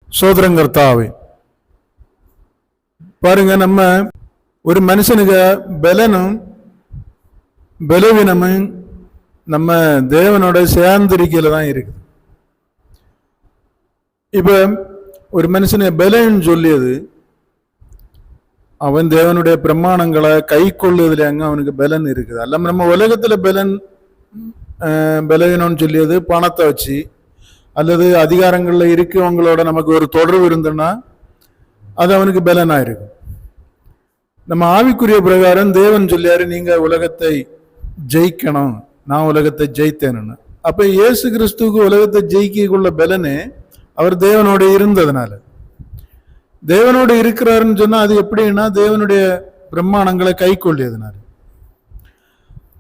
சோதரங்கர்த்தாவே, பாருங்க, நம்ம ஒரு மனுஷனுக்கு பலனும் பலவீனமும் நம்ம தேவனோட சேர்ந்திருக்கையில தான் இருக்குது. இப்ப ஒரு மனுஷனை பலன் சொல்லியது அவன் தேவனுடைய பிரமாணங்களை கை கொள்ளுதுல அங்க அவனுக்கு பலன் இருக்குது. அல்ல நம்ம உலகத்துல பலவீனம்னு சொல்லியது பணத்தை வச்சு அல்லது அதிகாரங்கள்ல இருக்கவங்களோட நமக்கு ஒரு தொடர்பு இருந்ததுன்னா அது அவனுக்கு பலனா இருக்கும். நம்ம ஆவிக்குரிய பிரகாரம் தேவன் சொல்லியாரு, நீங்க உலகத்தை ஜெயிக்கணும், நான் உலகத்தை ஜெயித்தேன்னு. அப்ப இயேசு கிறிஸ்துவுக்கு உலகத்தை ஜெயிக்கக்குள்ள பலனே அவர் தேவனோட இருந்ததுனால. தேவனோடு இருக்கிறாருன்னு சொன்னா அது எப்படின்னா தேவனுடைய பிரமாணங்களை கை கொள்ளியதுனால.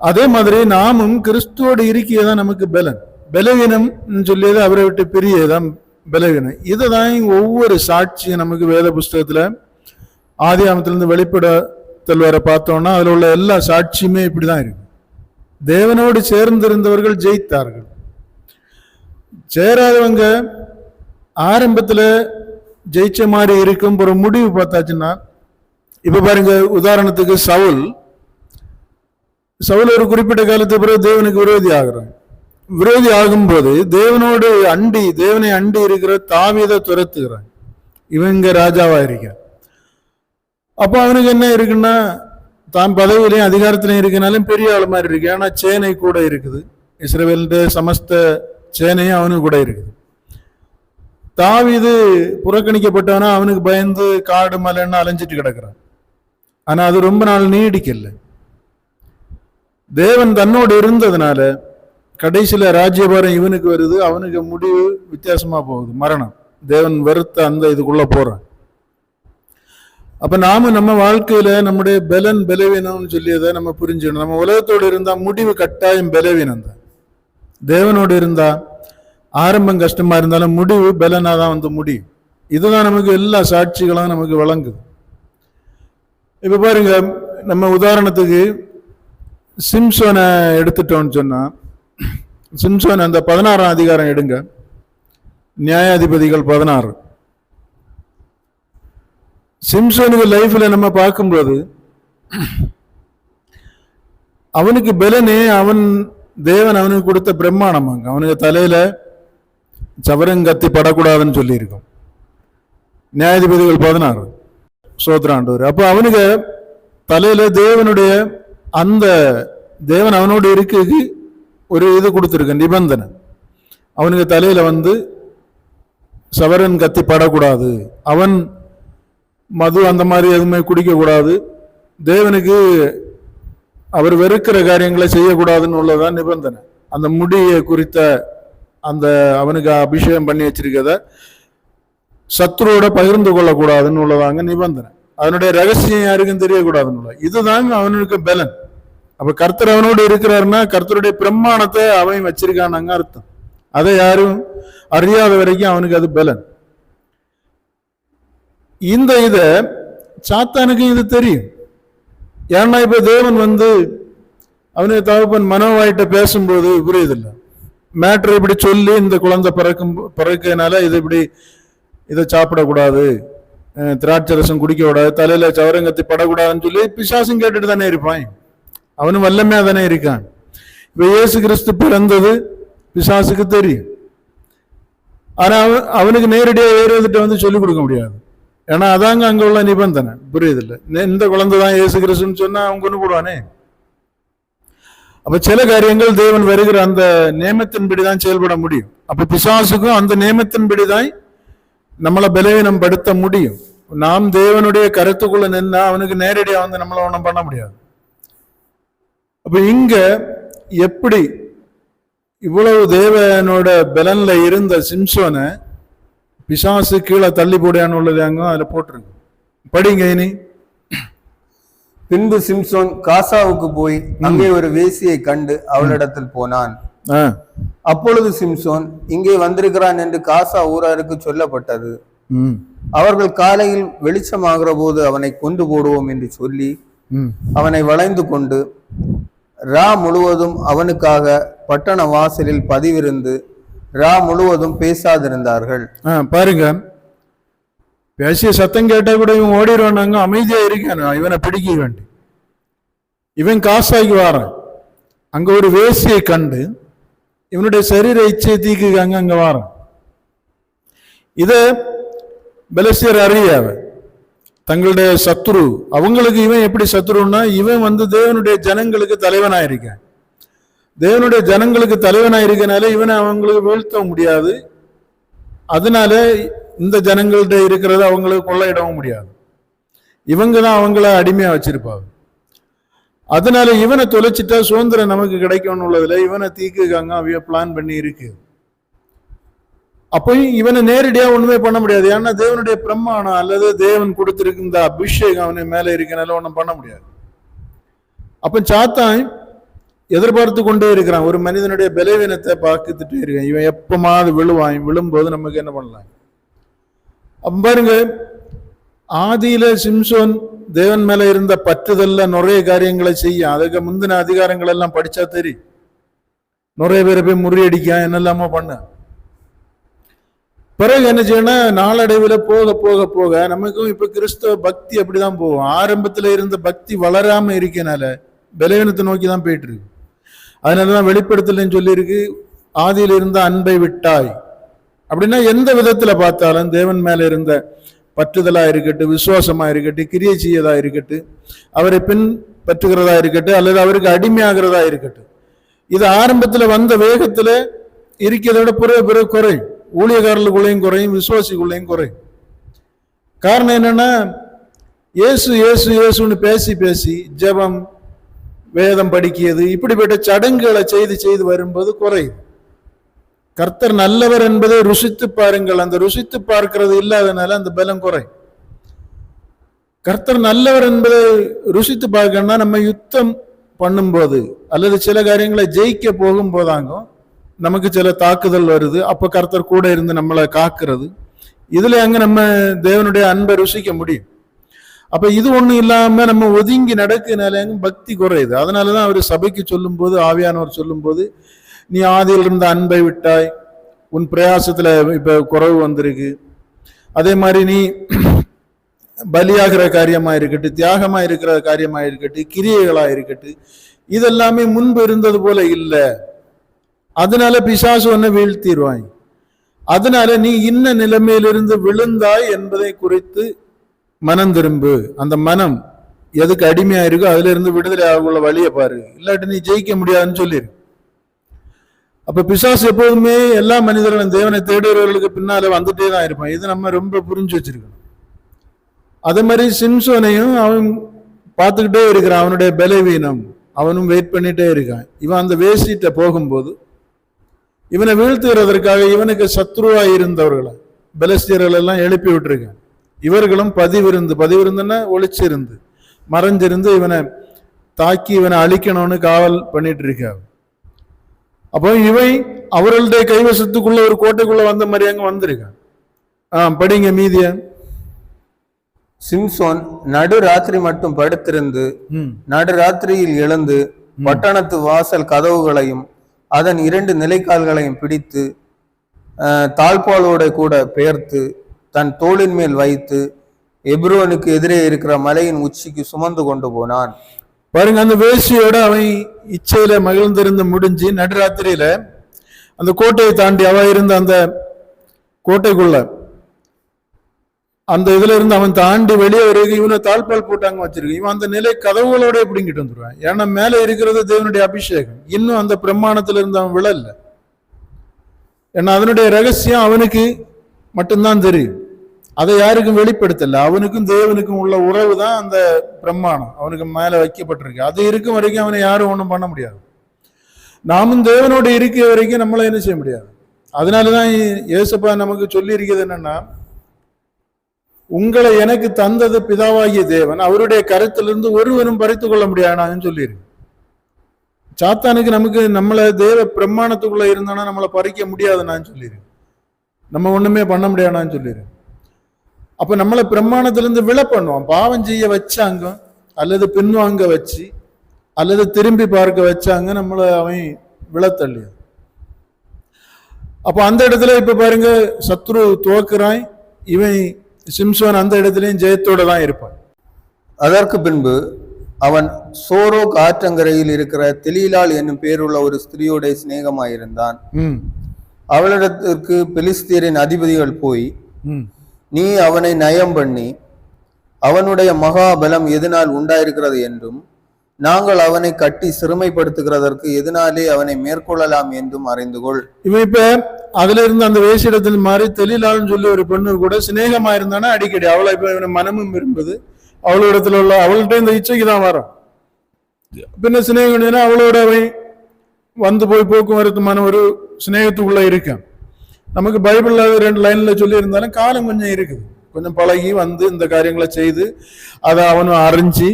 அதே மாதிரி நாமும் கிறிஸ்துவோடு இருக்கியதான் நமக்கு பலன். பலவீனம் சொல்லியது அவரை விட்டு பிரியதான் பலவீனம். இதுதான் ஒவ்வொரு சாட்சியும் நமக்கு வேத புஸ்தகத்துல ஆதியாமத்திலிருந்து வெளிப்படத்தில் வர பார்த்தோம்னா அதுல உள்ள எல்லா சாட்சியுமே இப்படிதான் இருக்கு. தேவனோடு சேர்ந்திருந்தவர்கள் ஜெயித்தார்கள். சேராதவங்க ஆரம்பத்துல ஜெயிச்ச மாதிரி இருக்கும். ஒரு முடிவு பார்த்தாச்சுன்னா, இப்ப பாருங்க, உதாரணத்துக்கு சவுல் ஒரு குறிப்பிட்ட காலத்துக்கு பிறகு தேவனுக்கு விரோதி ஆகிறான். விரோதி ஆகும்போது தேவனை அண்டி இருக்கிற தாவீதை துரத்துகிறான். இவங்க ராஜாவா இருக்க. அப்ப அவனுக்கு என்ன இருக்குன்னா, தான் பதவியிலையும் அதிகாரத்திலையும் இருக்கனாலும் பெரிய ஆள் மாதிரி இருக்கு. ஆனா சேனை கூட இருக்குது, இஸ்ரவேலுடைய சமஸ்த சேனையும் அவனுக்கு கூட இருக்குது. தாவீது புறக்கணிக்கப்பட்டவனா அவனுக்கு பயந்து காடு மலைன்னு அலைஞ்சிட்டு கிடக்குறான். ஆனா அது ரொம்ப நாள் நீடிக்கல. தேவன் தன்னோடு இருந்ததுனால கடைசியில ராஜ்யபாரம் இவனுக்கு வருது. அவனுக்கு முடிவு வித்தியாசமா போகுது, மரணம். தேவன் வெறுத்த அந்த இதுக்குள்ள போறான். அப்ப நாம நம்ம வாழ்க்கையில நம்முடைய பலவீனம்னு சொல்லியதை நம்ம புரிஞ்சுக்கணும். நம்ம உலகத்தோடு இருந்தா முடிவு கட்டாயம் பலவீனம் தான். தேவனோடு இருந்தா ஆரம்பம் கஷ்டமா இருந்தாலும் முடிவு பலனாதான் வந்து முடியும். இதுதான் நமக்கு எல்லா சாட்சிகளும் நமக்கு வழங்குது. இப்ப பாருங்க, நம்ம உதாரணத்துக்கு சிம்சோனை எடுத்துட்டோம்னு சொன்னா, சிம்சோன் அந்த 16ஆம் அதிகாரம் எடுங்க, நியாயாதிபதிகள் 16. சிம்சோனுக்கு லைஃப்ல நம்ம பார்க்கும்போது அவனுக்கு பலனே தேவன் அவனுக்கு கொடுத்த பிரமாணம். அவனுக்கு தலையில சவரங்கத்தி படக்கூடாதுன்னு சொல்லி இருக்கும். நியாயாதிபதிகள் 16 சோத்ராண்டவர். அப்போ அவனுக்கு தலையில தேவனுடைய அந்த தேவன் அவனோடு இருக்கு ஒரு இது கொடுத்துருக்க நிபந்தனை. அவனுக்கு தலையில சவரன் கத்தி படக்கூடாது, அவன் மது அந்த மாதிரி எதுவுமே குடிக்க கூடாது, தேவனுக்கு அவர் வெறுக்கிற காரியங்களை செய்யக்கூடாதுன்னு உள்ளதான் நிபந்தனை. அந்த முடியை குறித்த அந்த அவனுக்கு அபிஷேகம் பண்ணி வச்சிருக்கத சத்ருவோட பகிர்ந்து கொள்ளக்கூடாதுன்னு உள்ளதாங்க நிபந்தனை. அதனுடைய ரகசியம் யாருக்கும் தெரியக்கூடாதுன்னு. இதுதாங்க அவனுக்கு பலன். அப்ப கர்த்தர் அவனோடு இருக்கிறாருன்னா கர்த்தருடைய பிரமாணத்தை அவன் வச்சிருக்கானாங்க அர்த்தம். அதை யாரும் அறியாத வரைக்கும் அவனுக்கு அது பலன். இத சாத்தானுக்கு இது தெரியும். ஏன்னா இப்ப தேவன் அவனுக்கு தகப்பன் மனோவாயிட்ட பேசும்போது புரியுதில்லை, மேட்ரு இப்படி சொல்லி இந்த குழந்தை பிறக்கனால இதை சாப்பிடக்கூடாது, திராட்சை ரசம் குடிக்க கூடாது, தலையில சவரங்கத்தி படக்கூடாதுன்னு சொல்லி பிசாசும் கேட்டுட்டு தானே இருப்பான். அவனும் வல்லமையா தானே இருக்கான். இப்ப இயேசு கிறிஸ்து பிறந்தது பிசாசுக்கு தெரியும். ஆனா அவனுக்கு நேரடியாக வேறு சொல்லிக் கொடுக்க முடியாது. ஏன்னா அதாங்க அங்க உள்ள நிபந்தனை. புரியுதில்லை, இந்த குழந்தை தான் இயேசு கிறிஸ்துன்னு சொன்னா அவங்க கொண்டு போடுவானே. அப்ப சில காரியங்கள் தேவன் வருகிற அந்த நியமத்தின்படிதான் செயல்பட முடியும். அப்ப பிசாசுக்கும் அந்த நியமத்தின்படிதான் நம்மளை பலவீனம் படுத்த முடியும். நாம் தேவனுடைய கருத்துக்குள்ள நின்னா அவனுக்கு நேரடியா நம்மள ஒண்ணும் பண்ண முடியாது. அப்ப இங்க எப்படி இவ்வளவு தேவனோட பலன்ல இருந்த சிம்சோனை பிசாசு கீழே தள்ளி போடையான்னு உள்ளது அங்க அதுல போட்டிருக்கு. படிங்க இனி. பின்பு சிம்சோன் காசாவுக்கு போய் அங்கே ஒரு வேசியை கண்டு அவளிடத்தில் போனான். அப்பொழுது சிம்சோன் இங்கே வந்திருக்கிறான் என்று காசா ஊராருக்கு சொல்லப்பட்டது. அவர்கள் காலையில் வெளிச்சமாகிற போது அவனை கொண்டு போடுவோம் என்று சொல்லி அவனை வளைந்து கொண்டு ரா முழுவதும் அவனுக்காக பட்டண வாசலில் பதிவிருந்து ரா முழுவதும் பேசாதிருந்தார்கள். பாருங்க, பேசிய சத்தம் கேட்டா கூட இவன் ஓடிடுவானாங்க, அமைதியா இருக்கான், இவனை பிடிக்க வேண்டி. இவன் காசாகி வாரான், அங்க ஒரு வேசியை கண்டு இவனுடைய சரீர இச்சை தீக்குக்காங்க அங்க வாரான். இத பெலிஸ்தியர் அறியாவ, தங்களுடைய சத்துரு. அவங்களுக்கு இவன் எப்படி சத்துருன்னா, இவன் தேவனுடைய ஜனங்களுக்கு தலைவனாயிருக்கான். தேவனுடைய ஜனங்களுக்கு தலைவனாயிருக்கனால இவனை அவங்களுக்கு வீழ்த்த முடியாது. அதனால இந்த ஜனங்கள்ட்ட இருக்கிறத அவங்களுக்கு கொள்ளையிடவும் முடியாது. இவங்க தான் அவங்கள அடிமையா வச்சிருப்பாங்க. அதனால இவனை தொலைச்சிட்டா சுதந்திரம் நமக்கு கிடைக்கும்னு உள்ளதுல இவனை தீக்குக்காங்க அவைய பிளான் பண்ணி இருக்கு. அப்போ இவனை நேரடியா ஒண்ணுமே பண்ண முடியாது. ஏன்னா தேவனுடைய பிரமாணம் அல்லது தேவன் கொடுத்திருக்கு இந்த அபிஷேகம் அவனை மேல இருக்கனால ஒண்ணும் பண்ண முடியாது. அப்ப சாத்தான் எதிர்பார்த்து கொண்டே இருக்கிறான், ஒரு மனிதனுடைய பலவீனத்தை பார்த்துட்டே இருக்கான், இவன் எப்பமாவது விழுவான், விழும்போது நமக்கு என்ன பண்ணலாம். அப்ப பாருங்க, ஆதியில சிம்சோன் தேவன் மேல இருந்த பற்றுதல்ல நிறைய காரியங்களை செய்ய, அதுக்கு முந்தின அதிகாரங்கள் எல்லாம் படிச்சா தெரியும். நிறைய பேரை போய் முறியடிக்க என்னெல்லாமோ பண்ண. பிறகு என்ன செய்யணும், நாளடைவில் போக போக போக நமக்கும் இப்ப கிறிஸ்தவ பக்தி அப்படிதான் போகும். ஆரம்பத்துல இருந்த பக்தி வளராம இருக்கனால பலவீனத்தை நோக்கி தான் போயிட்டு இருக்கு. அதனாலதான் வெளிப்படுத்தலன்னு சொல்லியிருக்கு, ஆதியில இருந்த அன்பை விட்டாய். அப்படின்னா எந்த விதத்துல பார்த்தாலும் தேவன் மேல இருந்த பற்றுதலா இருக்கட்டும், விசுவாசமா இருக்கட்டும், கிரியை செய்யதா இருக்கட்டும், அவரை பின்பற்றுகிறதா இருக்கட்டும், அல்லது அவருக்கு அடிமையாகிறதா இருக்கட்டும், இது ஆரம்பத்துல வந்த வேகத்துல இருக்கிறத விட பிறகு குறையும். ஊழியக்காரர்களுக்குள்ளேயும் குறையும், விசுவாசிக்குள்ளேயும் குறையும். காரணம் என்னன்னா, இயேசு இயேசு இயேசுன்னு பேசி பேசி ஜெபம், வேதம் படிக்கிறது, இப்படிப்பட்ட சடங்குகளை செய்து வரும்போது குறையும். கர்த்தர் நல்லவர் என்பதை ருசித்து பாருங்கள், அந்த ருசித்து பார்க்கிறது இல்லாதனால அந்த பலம் குறையும். கர்த்தர் நல்லவர் என்பதை ருசித்து பார்க்கணும்னா நம்ம யுத்தம் பண்ணும்போது அல்லது சில காரியங்களை ஜெயிக்க போகும் போதாங்க நமக்கு சில தாக்குதல் வருது. அப்ப கர்த்தர் கூட இருந்து நம்மளை காக்குறது, இதுல அங்க நம்ம தேவனுடைய அன்பை ருசிக்க முடியும். அப்ப இது ஒண்ணும் இல்லாம நம்ம ஒதுங்கி நடக்குனால பக்தி குறையுது. அதனாலதான் அவர் சபைக்கு சொல்லும் போது, ஆவியானவர் சொல்லும் போது, நீ ஆதியில் இருந்த அன்பை விட்டாய், உன் பிரயாசத்துல இப்ப குறைவு வந்திருக்கு. அதே மாதிரி நீ பலியாகிற காரியமா இருக்கட்டும், தியாகமா இருக்கிற காரியமா இருக்கட்டும், கிரியைகளா இருக்கட்டும், இதெல்லாமே முன்பு இருந்தது போல இல்லை. அதனால பிசாசு ஒன்ன வீழ்த்திடுவாய். அதனால நீ இன்ன நிலைமையிலிருந்து விழுந்தாய் என்பதை குறித்து மனம் திரும்பு. அந்த மனம் எதுக்கு அடிமையா இருக்கோ அதுல இருந்து விடுதலை ஆகுள்ள வழியை பாரு, இல்லாட்டி நீ ஜெயிக்க முடியாதுன்னு சொல்லிரு. அப்ப பிசாசு எப்போதுமே எல்லா மனிதர்களும் தேவனை தேடுறவர்களுக்கு பின்னால வந்துட்டே தான் இருப்பான். இது நம்ம ரொம்ப புரிஞ்சு வச்சிருக்கணும். அதே மாதிரி சிம்சோனையும் அவன் பார்த்துக்கிட்டே இருக்கிறான், அவனுடைய பலவீனம், அவனும் வெயிட் பண்ணிட்டே இருக்கான். இவன் அந்த வேசிட்ட போகும்போது இவனை வீழ்த்துகிறதற்காக இவனுக்கு சத்ருவா இருந்தவர்களை பெலிஸ்தியர்கள் எல்லாம் எழுப்பி விட்டுருக்கான். இவர்களும் பதிவிருந்துன்னா ஒளிச்சிருந்து மறைஞ்சிருந்து இவனை தாக்கி இவனை அழிக்கணும்னு காவல் பண்ணிட்டு இருக்காங்க. அப்போ இவை அவர்களுடைய கைவசத்துக்குள்ள ஒரு கோட்டைக்குள்ள வந்த மாதிரி அங்க வந்திருக்கான். படிங்க மீதிய. சிம்சோன் நடுராத்திரி மட்டும் படுத்திருந்து நடுராத்திரியில் எழுந்து பட்டணத்து வாசல் கதவுகளையும் அதன் 2 நிலைக்கால்களையும் பிடித்து தாழ்பாலோட கூட பெயர்த்து தன் தோளின் மேல் வைத்து எப்ரோனுக்கு எதிரே இருக்கிற மலையின் உச்சிக்கு சுமந்து கொண்டு போனான். பாருங்க, அந்த வேசியோட அவன் இச்சையில மகிழ்ந்திருந்து முடிஞ்சு நடுராத்திரியில அந்த கோட்டையை தாண்டி அவ இருந்த அந்த கோட்டைக்குள்ள அந்த இதுல இருந்து அவன் தாண்டி வெளியே வரைக்கும் இவனை தாழ்பால் போட்டாங்க வச்சிருக்கு. இவன் அந்த நிலை கதவுகளோட எப்படிங்கிட்டு வந்துருவான். ஏன்னா மேல இருக்கிறது தேவனுடைய அபிஷேகம், இன்னும் அந்த பிரமாணத்துல இருந்து அவன் விழல. ஏன்னா அதனுடைய ரகசியம் அவனுக்கு மட்டும்தான் தெரியும், அதை யாருக்கும் வெளிப்படுத்தல. அவனுக்கும் தேவனுக்கும் உள்ள உறவு தான் அந்த பிரமாணம் அவனுக்கு மேல வைக்கப்பட்டிருக்கு. அது இருக்கும் வரைக்கும் அவனை யாரும் ஒன்றும் பண்ண முடியாது. நாமும் தேவனோடு இருக்கிற வரைக்கும் நம்மள என்ன செய்ய முடியாது. அதனாலதான் ஏசப்பா நமக்கு சொல்லி இருக்கிறது என்னன்னா, உங்களை எனக்கு தந்தது பிதாவாகிய தேவன், அவருடைய கருத்திலிருந்து ஒருவரும் பறித்து கொள்ள முடியாதுன்னு சொல்லியிருக்கு. சாத்தானுக்கு நமக்கு நம்மளை தேவ பிரமாணத்துக்குள்ள இருந்தானா நம்மளை பறிக்க முடியாதுன்னு சொல்லியிருக்கு. நம்ம ஒண்ணுமே பண்ண முடியாதுன்னு சொல்லியிருக்கு. அப்ப நம்மளை பிரமாணத்திலிருந்து விழ பண்ணுவான். பாவம் செய்ய வச்சாங்க அல்லது பின்வாங்க வச்சு அல்லது திரும்பி பார்க்க வச்சாங்க நம்மளை அவன் விழத்தள்ளி. அப்ப அந்த இடத்துல இப்ப பாருங்க, சத்ரு துவக்குறான், இவன் சிம்சோன் அந்த இடத்துலயும் ஜெயத்தோட தான் இருப்பான். அதற்கு பின்பு அவன் சோரோக் ஆற்றங்கரையில் இருக்கிற தெலீலாள் என்னும் பேருள்ள ஒரு ஸ்திரீயோட சிநேகமாயிருந்தான். அவளிடத்திற்கு பெலிஸ்தியரின் அதிபதிகள் போய், நீ அவனை நயம் பண்ணி அவனுடைய மகாபலம் எதனால் உண்டாயிருக்கிறது என்றும் நாங்கள் அவனை கட்டி சிறுமைப்படுத்துகிறதற்கு எதனாலே அவனை மேற்கொள்ளலாம் என்றும் அறிந்து கொள். இவன் இப்ப அதுல இருந்து அந்த வேசிடத்தில் மாறி தெலீலாள்னு சொல்லி ஒரு பெண்ணு கூட சிநேகமா இருந்தானா அடிக்கடி அவளை இப்ப இவனை மனமும் விரும்புது, அவளிடத்துல உள்ள அவள்கிட்ட இந்த இச்சைக்கு தான் வரும். பின்ன சிநேகம் அவளோட அவன் வந்து போய் போக்குவரத்துமான ஒரு சிநேகத்துக்குள்ள இருக்கான். நமக்கு பைபிள்ல 2 லைன்ல சொல்லி இருந்தாலும் காலம் கொஞ்சம் இருக்குது, கொஞ்சம் பழகி வந்து இந்த காரியங்களை செய்து அதை அவனும் அறிஞ்சு,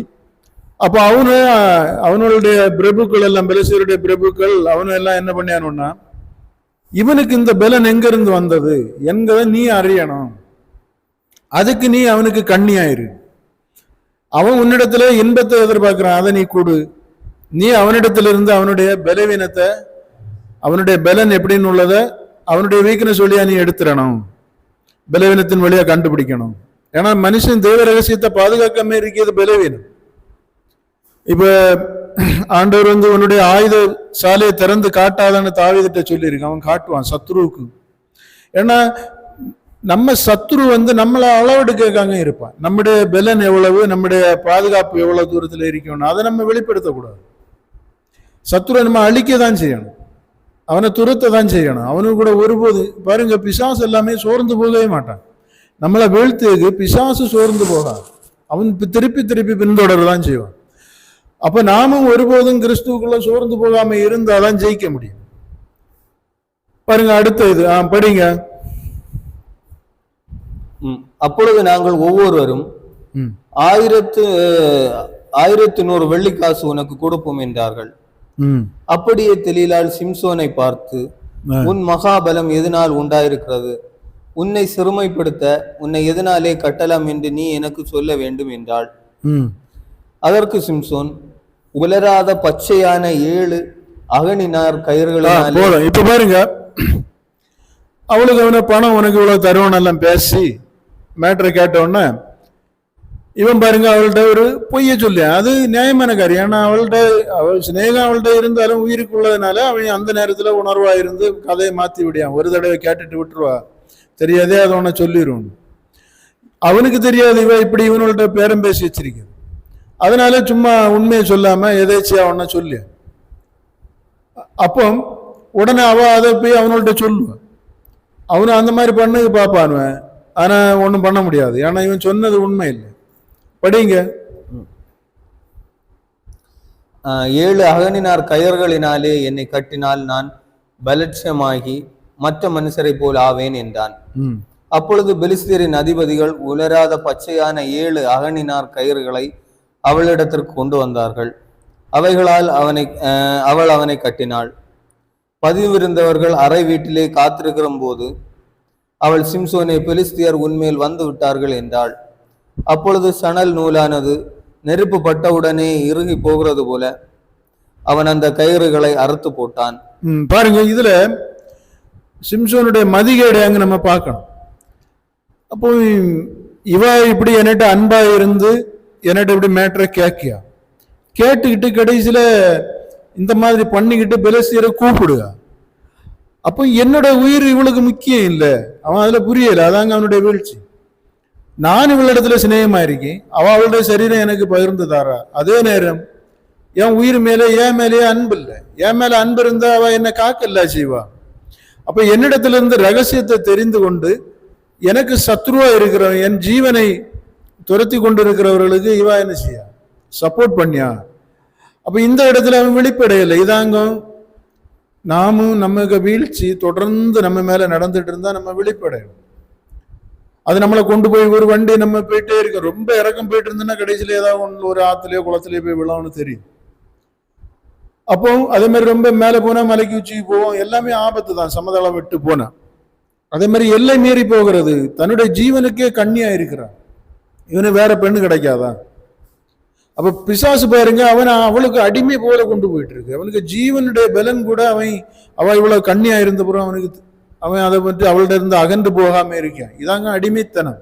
அப்ப அவனுடைய பிரபுக்கள் எல்லாம் பெலிஸ்தியருடைய பிரபுக்கள் அவனும் எல்லாம் என்ன பண்ணியானுன்னா, இவனுக்கு இந்த பலன் எங்க இருந்து வந்தது என்கிறத நீ அறியணும், அதுக்கு நீ அவனுக்கு கண்ணியாயிரு. அவன் உன்னிடத்துல இன்பத்தை எதிர்பார்க்கிறான், அதை நீ கொடு. நீ அவனிடத்திலிருந்து அவனுடைய பலவீனத்தை, அவனுடைய பலன் எப்படின்னு உள்ளதை, அவனுடைய வீக்னஸ் வழியா நீ எடுத்துடணும், பலவீனத்தின் வழியா கண்டுபிடிக்கணும். ஏன்னா மனுஷன் தேவ ரகசியத்தை பாதுகாக்காம இருக்கிறது பலவீனம். இப்ப ஆண்டவர் வந்து உன்னுடைய ஆயுத சாலையை திறந்து காட்டாதான்னு தாவீதுட்ட சொல்லியிருக்கு. அவன் காட்டுவான் சத்ருவுக்கு. ஏன்னா நம்ம சத்ரு வந்து நம்மளை அளவெடுக்காங்க இருப்பான். நம்முடைய பலன் எவ்வளவு, நம்முடைய பாதுகாப்பு எவ்வளவு தூரத்துல இருக்கணும், அதை நம்ம வெளிப்படுத்தக்கூடாது. சத்ருவை நம்ம அழிக்க தான் செய்யணும், அவனை துரத்த தான் செய்யணும். அவனுக்கு கூட ஒருபோது பாருங்க, பிசாசு எல்லாமே சோர்ந்து போகவே மாட்டான். நம்மளை வீழ்த்துக்கு பிசாசு சோர்ந்து போகாது, அவன் திருப்பி திருப்பி பின்தொடரதான் செய்வான். அப்ப நாமும் ஒருபோதும் கிறிஸ்துவுக்குள்ள சோர்ந்து போகாம இருந்தாதான் ஜெயிக்க முடியும். பாருங்க அடுத்த இது படிங்க. அப்பொழுது நாங்கள் ஒவ்வொருவரும் 1100 வெள்ளிக்காசு உனக்கு கொடுப்போம் என்றார்கள். அப்படியே தெலீலாள் சிம்சோனை பார்த்து, உன் மகாபலம் எதனால் உண்டாயிருக்கிறது, உன்னை சிறுமைப்படுத்த உன்னை எதனாலே கட்டலாம் என்று நீ எனக்கு சொல்ல வேண்டும் என்றாள். அதற்கு சிம்சோன், உலராத பச்சையான 7 அகனினார் கயிறுகளால். இப்ப பாருங்க, அவளுக்கு அவன பணம் உனக்கு இவ்வளவு தருவன் எல்லாம் பேசி மேட்டரை கேட்டவுடனே இவன் பாருங்க அவள்கிட்ட ஒரு பொய்ய சொல்லி, அது நியாயமான காரியம். ஏன்னா அவள் சிநேகம் அவள்கிட்ட இருந்தாலும் உயிருக்குள்ளதுனால அவன் அந்த நேரத்துல உணர்வா இருந்து கதையை மாத்தி விடியான். ஒரு தடவை கேட்டுட்டு விட்டுருவா, தெரியாதே அதை உன்னை சொல்லிடுவோம். அவனுக்கு தெரியாது இவ இப்படி இவனோட பேரம் பேசி வச்சிருக்க. அதனால சும்மா உண்மையை சொல்லாம எதேச்சியா அவன சொல்லி, அப்போ உடனே அவ அதை போய் அவனோட சொல்லுவான். அவனு அந்த மாதிரி பண்ணது பாப்பானுவன், ஆனா ஒன்றும் பண்ண முடியாது. ஏன்னா இவன் சொன்னது உண்மை இல்லை. படிங்க. 7 அகனினார் கயர்களினாலே என்னை கட்டினால் நான் பலட்சமாகி மற்ற மனுஷரை போல் ஆவேன் என்றான். அப்பொழுது பெலிஸ்தியரின் அதிபதிகள் உலராத பச்சையான 7 அகனினார் கயிறுகளை அவளிடத்திற்கு கொண்டு வந்தார்கள். அவைகளால் அவள் அவனை கட்டினாள். பதிவிருந்தவர்கள் அறை வீட்டிலே காத்திருக்கிற போது அவள் சிம்சோனை, பெலிஸ்தியர் உன்மேல் வந்து விட்டார்கள் என்றாள். அப்பொழுது சணல் நூலானது நெருப்பு பட்டவுடனே இறுகி போகிறது போல அவன் அந்த கயிறுகளை அறுத்து போட்டான். பாருங்க, இதுல சிம்சோனுடைய மதிகேடு அங்க நம்ம பார்க்கணும். அப்போ இவ இப்படி என்கிட்ட அன்பா இருந்து என்கிட்ட இப்படி மேட்டரை கேட்டுக்கிட்டு கடைசியில இந்த மாதிரி பண்ணிக்கிட்டு பெலிஸ்தியரை கூப்பிடுங்க. அப்போ என்னோட உயிர் இவளுக்கு முக்கியம் இல்லை, அவன் அதுல புரியல. அதாங்க அவனுடைய வீழ்ச்சி. நான் இவளிடத்துல சிநேகமா இருக்கேன், அவளுடைய சரீரம் எனக்கு பகிர்ந்து தாரா. அதே நேரம் என் உயிர் மேலே என் மேலேயே அன்பு இல்லை. என் மேல அன்பு இருந்தா அவ என்னை காக்கல செய்வா. அப்ப என்னிடத்துல இருந்து ரகசியத்தை தெரிந்து கொண்டு எனக்கு சத்ருவா இருக்கிறவன், என் ஜீவனை துரத்தி கொண்டு இருக்கிறவர்களுக்கு இவா என்ன செய்ய சப்போர்ட் பண்ணியா. அப்ப இந்த இடத்துல அவன் வெளிப்படையில்லை. இதாங்க நாமும் நமக்கு வீழ்ச்சி தொடர்ந்து நம்ம மேல நடந்துட்டு இருந்தா நம்ம வெளிப்படையும். அது நம்மளை கொண்டு போய் ஒரு வண்டி நம்ம போயிட்டே இருக்கோம். ரொம்ப இறக்கம் போயிட்டு இருந்தோம்னா கடைசியில ஏதாவது ஒரு ஆத்துலயோ குளத்திலேயோ போய் விழான்னு தெரியும். அப்போ அதே மாதிரி ரொம்ப மேலே போனா மலைக்கு உச்சிக்கு போவோம், எல்லாமே ஆபத்து தான். சமதளம் விட்டு போனா அதே மாதிரி எல்லை மீறி போகிறது. தன்னுடைய ஜீவனுக்கே கண்ணியா இருக்கிறான். இவனு வேற பெண்ணு கிடைக்காதா? அப்ப பிசாசு பாருங்க, அவளுக்கு அடிமை போல கொண்டு போயிட்டு இருக்கு. அவனுக்கு ஜீவனுடைய பலன் கூட அவ இவ்வளவு கண்ணியா இருந்த பிறகு அவன் அதை பற்றி அவள்கிட்ட இருந்து அகன்று போகாம இருக்கான். இதாங்க அடிமைத்தனம்.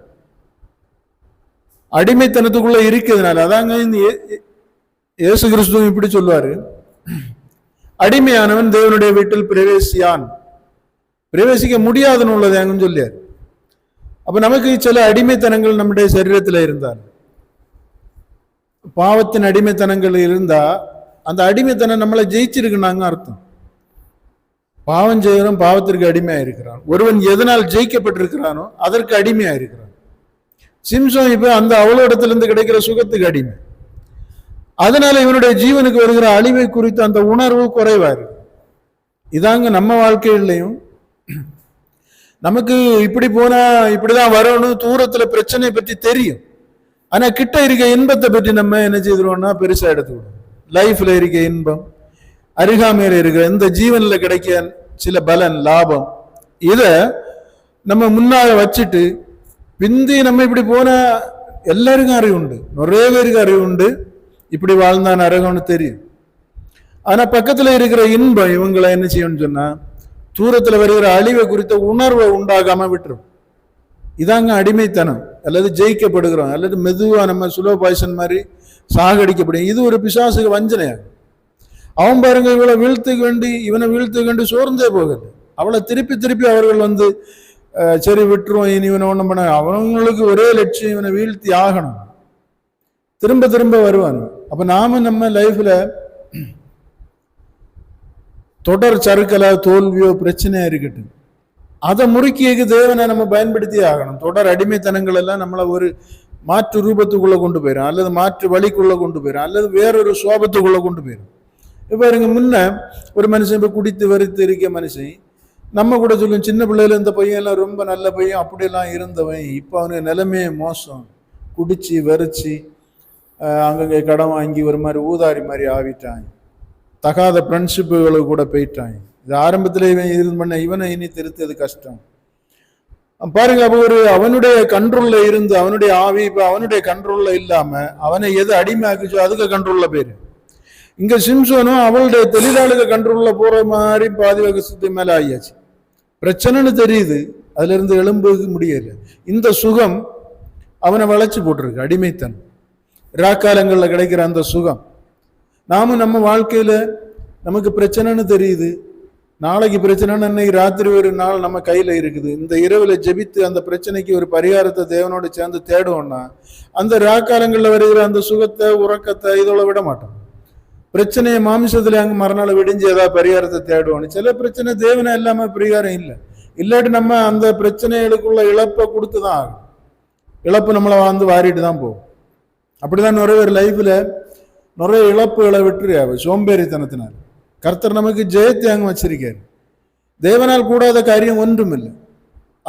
அடிமைத்தனத்துக்குள்ள இருக்கிறதுனால அதாங்க இந்த இயேசு கிறிஸ்துவும் இப்படி சொல்லுவாரு, அடிமையானவன் தேவனுடைய வீட்டில் பிரவேசிக்க முடியாதுன்னு உள்ளதாங்கன்னு சொல்லியாரு. அப்ப நமக்கு சில அடிமைத்தனங்கள் நம்முடைய சரீரத்தில் இருந்தால், பாவத்தின் அடிமைத்தனங்கள் இருந்தா அந்த அடிமைத்தனம் நம்மளை ஜெயிச்சிருக்குனாங்க அர்த்தம். பாவம் செய்கிறோம், பாவத்திற்கு அடிமையா இருக்கிறான். ஒருவன் எதனால் ஜெயிக்கப்பட்டிருக்கிறானோ அதற்கு அடிமையா இருக்கிறான். சிம்சோன் இப்ப அந்த அவளோடத்திலிருந்து கிடைக்கிற சுகத்துக்கு அடிமை. அதனால இவனுடைய ஜீவனுக்கு வருகிற அழிவை குறித்து அந்த உணர்வு குறைவா இருக்கு. இதாங்க நம்ம வாழ்க்கையிலையும் நமக்கு இப்படி போனா இப்படிதான் வரணும், தூரத்துல பிரச்சனையை பத்தி தெரியும். ஆனா கிட்ட இருக்க இன்பத்தை பற்றி நம்ம என்ன செய்துருவோம்னா பெருசா எடுத்துக்கணும். லைஃப்ல இருக்க இன்பம், அருகாமையில இருக்கிற இந்த ஜீவன்ல கிடைக்க சில பலன், லாபம், இத நம்ம முன்னாக வச்சுட்டு பிந்தி நம்ம இப்படி போனா எல்லாருக்கும் அறிவு உண்டு, நிறைய பேருக்கு அறிவு உண்டு, இப்படி வாழ்ந்தா நரகம்னு தெரியும். ஆனா பக்கத்துல இருக்கிற இன்பம் இவங்களை என்ன செய்யணும்னு சொன்னா தூரத்துல வருகிற அழிவை குறித்த உணர்வை உண்டாகாம விட்டுரும். இதாங்க அடிமைத்தனம், அல்லது ஜெயிக்கப்படுகிறோம், அல்லது மெதுவா நம்ம சுலோ பாய்சன் மாதிரி சாகடிக்கப்படும். இது ஒரு பிசாசுக்கு வஞ்சனையாகும். அவன் பாருங்க இவளை வீழ்த்துக்கு வேண்டி இவனை வீழ்த்துக்கு வேண்டி சோர்ந்தே போகுது. அவளை திருப்பி திருப்பி அவர்கள் வந்து சரி விட்டுருவோம், இனி இவனை ஒண்ணும் பண்ண, அவங்களுக்கு ஒரே லட்சியம் இவனை வீழ்த்தி ஆகணும், திரும்ப திரும்ப வருவாங்க. அப்ப நாம நம்ம லைஃப்ல தொடர் சறுக்கலா தோல்வியோ பிரச்சனையா இருக்கட்டும், அதை முறுக்கியக்கு தேவனை நம்ம பயன்படுத்தி ஆகணும். தொடர் அடிமைத்தனங்கள் எல்லாம் நம்மளை ஒரு மாற்று ரூபத்துக்குள்ள கொண்டு போயிடும், அல்லது மாற்று வழிக்குள்ள கொண்டு போயிடும், அல்லது வேறொரு சோபத்துக்குள்ள கொண்டு போயிடும். இப்ப இருங்க முன்ன ஒரு மனுஷன் இப்ப குடித்து வெறுத்து இருக்க மனுஷன் நம்ம கூட சொல்லுவோம், சின்ன பிள்ளையில இந்த பையன் எல்லாம் ரொம்ப நல்ல பையன், அப்படியெல்லாம் இருந்தவன் இப்ப அவனுக்கு நிலைமையே மோசம், குடிச்சு வெறிச்சு அங்கங்கே கடன் வாங்கி ஒரு மாதிரி ஊதாரி மாதிரி ஆவிட்டான், தகாத ஃப்ரெண்ட்ஷிப்புகளுக்கு கூட போயிட்டான். இது ஆரம்பத்தில் இவன் இது பண்ண இவனை இனி திருத்தது கஷ்டம். பாருங்க, அப்போ ஒரு அவனுடைய கண்ட்ரோல்ல இருந்து அவனுடைய ஆவி இப்ப அவனுடைய கண்ட்ரோல்ல இல்லாம அவனை எது அடிமையாக்குச்சோ அதுக்கு கண்ட்ரோல்ல போயிரு. இங்க சிம்சோனும் அவளுடைய தொழிலாளர்கள் கண்ட்ரோல்ல போற மாதிரி பாதி வகசத்து மேல ஆகியாச்சு. பிரச்சனைன்னு தெரியுது, அதுல இருந்து எழும்ப முடியல. இந்த சுகம் அவனை வளைச்சு போட்டிருக்கு, அடிமைத்தன். ராக்காலங்கள்ல கிடைக்கிற அந்த சுகம் நாமும் நம்ம வாழ்க்கையில நமக்கு பிரச்சனைன்னு தெரியுது, நாளைக்கு பிரச்சனைன்னு இன்னைக்கு ராத்திரி ஒரு நாள் நம்ம கையில இருக்குது. இந்த இரவுல ஜெபித்து அந்த பிரச்சனைக்கு ஒரு பரிகாரத்தை தேவனோடு சேர்ந்து தேடுவோம்னா அந்த ராக்காலங்கள்ல வருகிற அந்த சுகத்தை உறக்கத்தை இதோட விட மாட்டோம். பிரச்சனையை மாமிசத்துல அங்க மறுநாள் விடிஞ்சு ஏதாவது பரிகாரத்தை தேடுவோம். சில பிரச்சனை தேவனை இல்லாம பரிகாரம் இல்லை, இல்லாட்டி நம்ம அந்த பிரச்சனைகளுக்குள்ள இழப்பை கொடுத்துதான் ஆகும். இழப்பு நம்மளை வந்து வாரிட்டு தான் போகும். அப்படிதான் நிறைய பேர் லைஃப்ல நிறைய இழப்புகளை விட்டுரு சோம்பேறித்தனத்தினால். கர்த்தர் நமக்கு ஜெயத்தை அங்க வச்சிருக்காரு, தேவனால் கூடாத காரியம் ஒன்றும் இல்லை.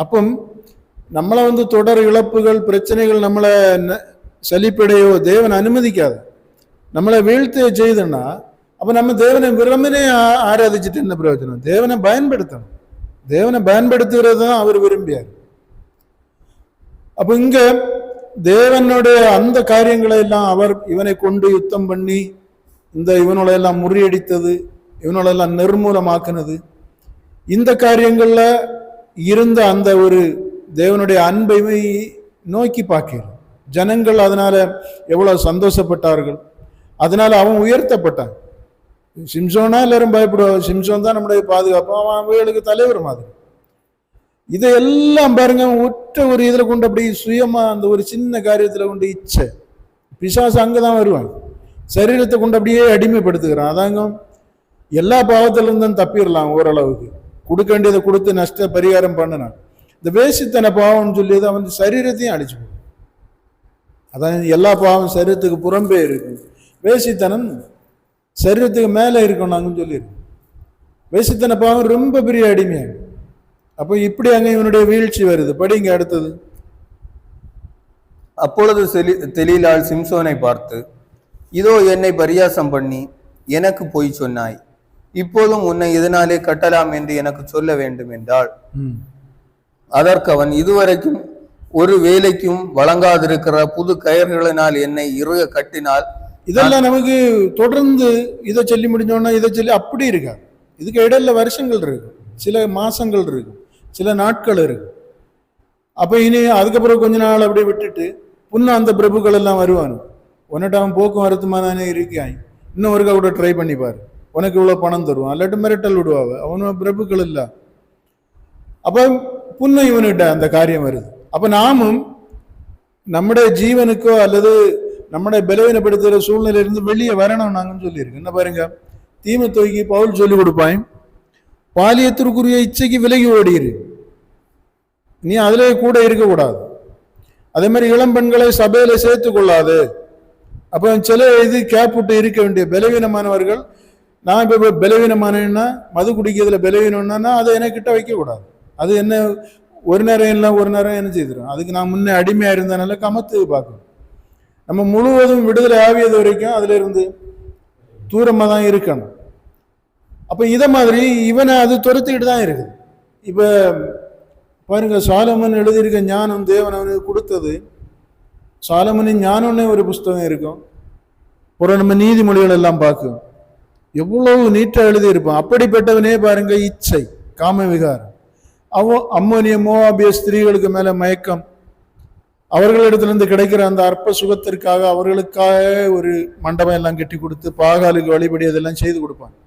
அப்போ நம்மளை வந்து தொடர் இழப்புகள் பிரச்சனைகள் நம்மளை சலிப்படையோ தேவன் அனுமதிக்காத நம்மளை வீழ்த்த செய்தோன்னா அப்ப நம்ம தேவனை விரும்பினே ஆராதிச்சுட்டு என்ன பிரயோஜனம்? தேவனை பயன்படுத்தணும், தேவனை பயன்படுத்துகிறது தான் அவர் விரும்பியார். அப்ப இங்க தேவனுடைய அந்த காரியங்களை எல்லாம் அவர் இவனை கொண்டு யுத்தம் பண்ணி இந்த இவனோட எல்லாம் முறியடித்தது, இவனோட எல்லாம் நிர்மூலமாக்குனது, இந்த காரியங்கள்ல இருந்த அந்த ஒரு தேவனுடைய அன்பை நோக்கி பார்க்கிறோம். ஜனங்கள் அதனால எவ்வளவு சந்தோஷப்பட்டார்கள், அதனால அவன் உயர்த்தப்பட்டான். சிம்சோனா எல்லாரும் பயப்படுவாங்க, சிம்சோன் தான் நம்முடைய பாதுகாப்பு, அவன் அவர்களுக்கு தலைவர் மாதிரி. இதையெல்லாம் பாருங்க ஒற்ற ஒரு இதுல கொண்டு அப்படி சுயமா அந்த ஒரு சின்ன காரியத்துல கொண்டு இச்சை பிசாசு அங்கதான் வருவான், சரீரத்தை கொண்டு அப்படியே அடிமைப்படுத்துகிறான். அதாங்க எல்லா பாவத்தில இருந்தும் தப்பிடலாம் ஓரளவுக்கு, கொடுக்க வேண்டியதை கொடுத்து நஷ்ட பரிகாரம் பண்ணினான். இந்த வேசித்தன பாவம்னு சொல்லியது அவன் சரீரத்தையும் அழிச்சு போடும். அதான் எல்லா பாவம் சரீரத்துக்கு புறம்பே இருக்கு, வேசித்தனம் சரீரத்துக்கு மேல இருக்கணும்னு சொல்லியிருக்கு. வேசித்தன பாவம் ரொம்ப பெரிய அடிமையாகும். அப்போ இப்படி அங்க இவனுடைய வீழ்ச்சி வருது. படிங்க அடுத்தது. அப்பொழுது தெலீலாள் சிம்சோனை பார்த்து, இதோ என்னை பரியாசம் பண்ணி எனக்கு பொய் சொன்னாய், இப்போதும் உன்னை எதனாலே கட்டலாம் என்று எனக்கு சொல்ல வேண்டும் என்றாள். அதற்கு அவன், இதுவரைக்கும் ஒரு வேலைக்கும் வழங்காதிருக்கிற புது கயிறுகளினால் என்னை இறுக கட்டினால். இதெல்லாம் நமக்கு தொடர்ந்து இதை சொல்லி முடிஞ்சோன்னா இதை சொல்லி அப்படி இருக்காது. இதுக்கு இடையில வருஷங்கள் இருக்கு, சில மாசங்கள் இருக்கு, சில நாட்கள் இருக்கு. அப்ப இனி அதுக்கப்புறம் கொஞ்ச நாள் அப்படியே விட்டுட்டு புண்ண அந்த பிரபுக்கள் எல்லாம் வருவானு, உன்னிட்ட அவன் போக்குவரத்துமா தானே இருக்கான், இன்னும் ஒருக்கா கூட ட்ரை பண்ணிப்பாரு, உனக்கு இவ்வளவு பணம் தருவான், இல்லாட்டி மிரட்டல் விடுவாவ, அவனு பிரபுக்கள் இல்ல. அப்ப புண்ண இவனுகிட்ட அந்த காரியம் வருது. அப்ப நாமும் நம்முடைய ஜீவனுக்கோ அல்லது நம்முடைய பலவீனப்படுத்துகிற சூழ்நிலையிலிருந்து வெளியே வரணும் நாங்கன்னு சொல்லியிருக்கு. என்ன பாருங்க, தீமத்தோய்க்கு பவுல் சொல்லி கொடுப்பான், பாலியத்திற்குரிய இச்சைக்கு விலகி ஓடிரு, நீ அதிலே கூட இருக்கக்கூடாது. அதே மாதிரி இளம் பெண்களை சபையில சேர்த்து கொள்ளாது. அப்ப சில இது கேப்புட்டு இருக்க வேண்டிய பலவீனமானவர்கள், நான் இப்ப பலவீனமானேன்னா மது குடிக்கிறதுல பலவீனம்னா அதை எனக்கிட்ட வைக்க கூடாது. அது என்ன ஒரு நேரம் இல்லை ஒரு நேரம் என்ன செய்திடும், அதுக்கு நான் முன்னே அடிமையா இருந்தனால கமத்து பார்க்கணும். நம்ம முழுவதும் விடுதலை ஆவியது வரைக்கும் அதுல இருந்து தூரமா தான் இருக்கணும். அப்ப இத மாதிரி இவனை அது துரத்திக்கிட்டு தான் இருக்குது. இப்ப பாருங்க, சாலமன் எழுதியிருக்க ஞானம் தேவன் அவனுக்கு கொடுத்தது. சாலமனின் ஞானம்னே ஒரு புஸ்தகம் இருக்கும். அப்புறம் நம்ம நீதிமொழிகள் எல்லாம் பார்க்கும், எவ்வளவு நீட்டா எழுதியிருப்பான். அப்படிப்பட்டவனே பாருங்க, இச்சை, காம விகாரம், அம்மோனிய மோவாபிய ஸ்திரீகளுக்கு மேல மயக்கம், அவர்களிடத்திலிருந்து கிடைக்கிற அந்த அற்ப சுகத்திற்காக அவர்களுக்காக ஒரு மண்டபம் எல்லாம் கட்டி கொடுத்து பாகாலுக்கு வழிபடி அதெல்லாம் செய்து கொடுப்பாங்க.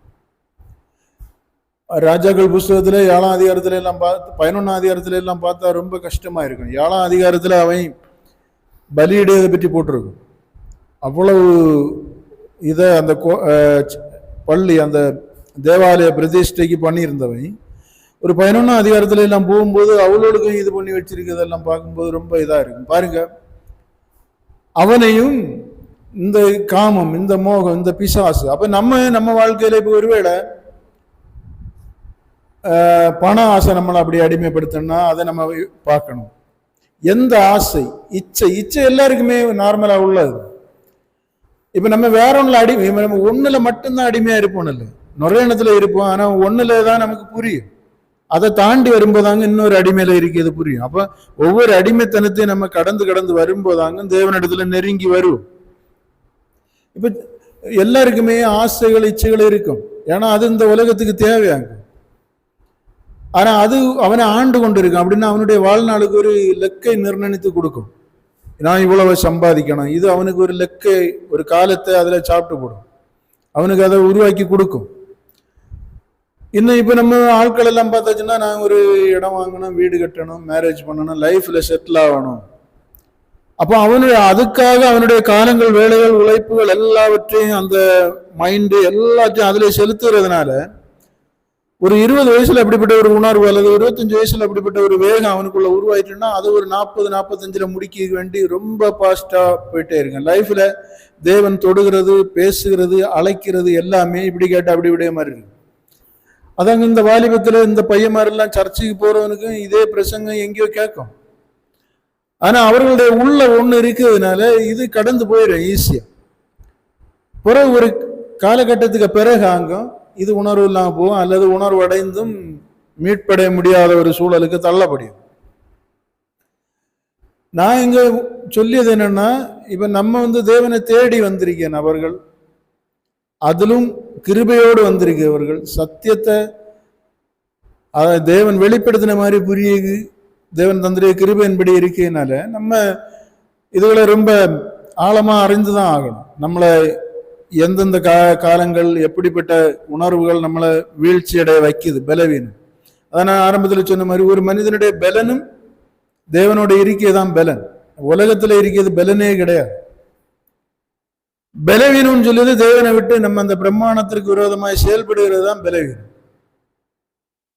ராஜாக்கள் புஸ்தகத்துல 7ஆம் அதிகாரத்துல எல்லாம் பார்த்து 11ஆம் அதிகாரத்துல எல்லாம் பார்த்தா ரொம்ப கஷ்டமா இருக்கும். 7ஆம் அதிகாரத்துல அவன் பலியிடுவதை பற்றி போட்டிருக்கும். அவ்வளவு இத அந்த பள்ளி அந்த தேவாலய பிரதிஷ்டைக்கு பண்ணியிருந்தவன் ஒரு 11ஆம் அதிகாரத்துல எல்லாம் போகும்போது அவளோடுக்கும் இது பண்ணி வச்சிருக்கிறதெல்லாம் பார்க்கும்போது ரொம்ப இதா இருக்கும். பாருங்க, அவனையும் இந்த காமம், இந்த மோகம், இந்த பிசாசு. அப்ப நம்ம வாழ்க்கையில இப்ப ஒருவேளை பண ஆசை நம்மளை அப்படி அடிமைப்படுத்தணும்னா அதை நம்ம பார்க்கணும். எந்த ஆசை, இச்சை எல்லாருக்குமே நார்மலா உள்ளது. இப்ப நம்ம வேற ஒண்ணுல நம்ம ஒண்ணுல மட்டும்தான் அடிமையா இருப்போம், இல்லை நிறைய இடத்துல இருப்போம். ஆனா ஒண்ணுல தான் நமக்கு புரியும். அதை தாண்டி வரும்போதாங்க இன்னொரு அடிமையில இருக்கிறது புரியும். அப்ப ஒவ்வொரு அடிமைத்தனத்தையும் நம்ம கடந்து வரும்போதாங்க தேவனிடத்துல நெருங்கி வரும். இப்ப எல்லாருக்குமே ஆசைகள், இச்சைகள் இருக்கும். ஏன்னா அது இந்த உலகத்துக்கு தேவையாங்க. ஆனா அது அவனை ஆண்டு கொண்டு இருக்கும். அப்படின்னா அவனுடைய வாழ்நாளுக்கு ஒரு லெக்கை நிர்ணயித்து கொடுக்கும். நான் இவ்வளவு சம்பாதிக்கணும், இது அவனுக்கு ஒரு லெக்கை, ஒரு காலத்தை அதுல சாப்பிட்டு போடும், அவனுக்கு அதை உருவாக்கி கொடுக்கும். இன்னும் இப்ப நம்ம ஆட்கள் எல்லாம் பார்த்தாச்சுன்னா, நான் ஒரு இடம் வாங்கணும், வீடு கட்டணும், மேரேஜ் பண்ணணும், லைஃப்ல செட்டில் ஆகணும். அப்போ அதுக்காக அவனுடைய காலங்கள், வேலைகள், உழைப்புகள் எல்லாவற்றையும் அந்த மைண்டு எல்லாத்தையும் அதுல செலுத்துறதுனால ஒரு 20 வயசுல அப்படிப்பட்ட ஒரு உணர்வு அல்லது 25 வயசுல அப்படிப்பட்ட ஒரு வேகம் அவனுக்குள்ள உருவாயிட்டுன்னா அது ஒரு 40-45 முடிக்க வேண்டி ரொம்ப பாஸ்டா போயிட்டே இருக்கு. லைஃப்ல தேவன் தொடுகிறது, பேசுகிறது, அழைக்கிறது எல்லாமே இப்படி கேட்டா அப்படி விடைய மாதிரி இருக்கு. அதாங்க இந்த வாலிபத்துல இந்த பையன் மாதிரிலாம் சர்ச்சுக்கு போறவனுக்கும் இதே பிரசங்கம் எங்கேயோ கேட்கும். ஆனா அவர்களுடைய உள்ள ஒண்ணு இருக்கிறதுனால இது கடந்து போயிடும் ஈஸியா. பிறகு ஒரு காலகட்டத்துக்கு பிறகு ஆகும் இது உணர்வு இல்லாம போகும், அல்லது உணர்வு அடைந்தும் மீட்படைய முடியாத ஒரு சூழலுக்கு தள்ளப்படும். நான் இங்க சொல்லியது என்னன்னா, இப்ப நம்ம தேவனை தேடி வந்திருக்க நபர்கள், அதிலும் கிருபையோடு வந்திருக்கவர்கள், சத்தியத்தை தேவன் வெளிப்படுத்தின மாதிரி புரிய தேவன் தந்திரிய கிருபையின்படி இருக்கனால நம்ம இதுகளை ரொம்ப ஆழமா அறிந்துதான் ஆகணும். நம்மளை எந்தெந்த காலங்கள் எப்படிப்பட்ட உணர்வுகள் நம்மளை வீழ்ச்சி அடைய வைக்குது, பலவீனம். அதான் நான் ஆரம்பத்தில் சொன்ன மாதிரி ஒரு மனிதனுடைய பலனும் தேவனோட இருக்கைதான் பலன். உலகத்துல இருக்கிறது பலனே கிடையாது. பலவீனம் சொல்லுது தேவனை விட்டு நம்ம அந்த பிரம்மாண்டத்திற்கு விரோதமாய் செயல்படுகிறது தான் பலவீனம்.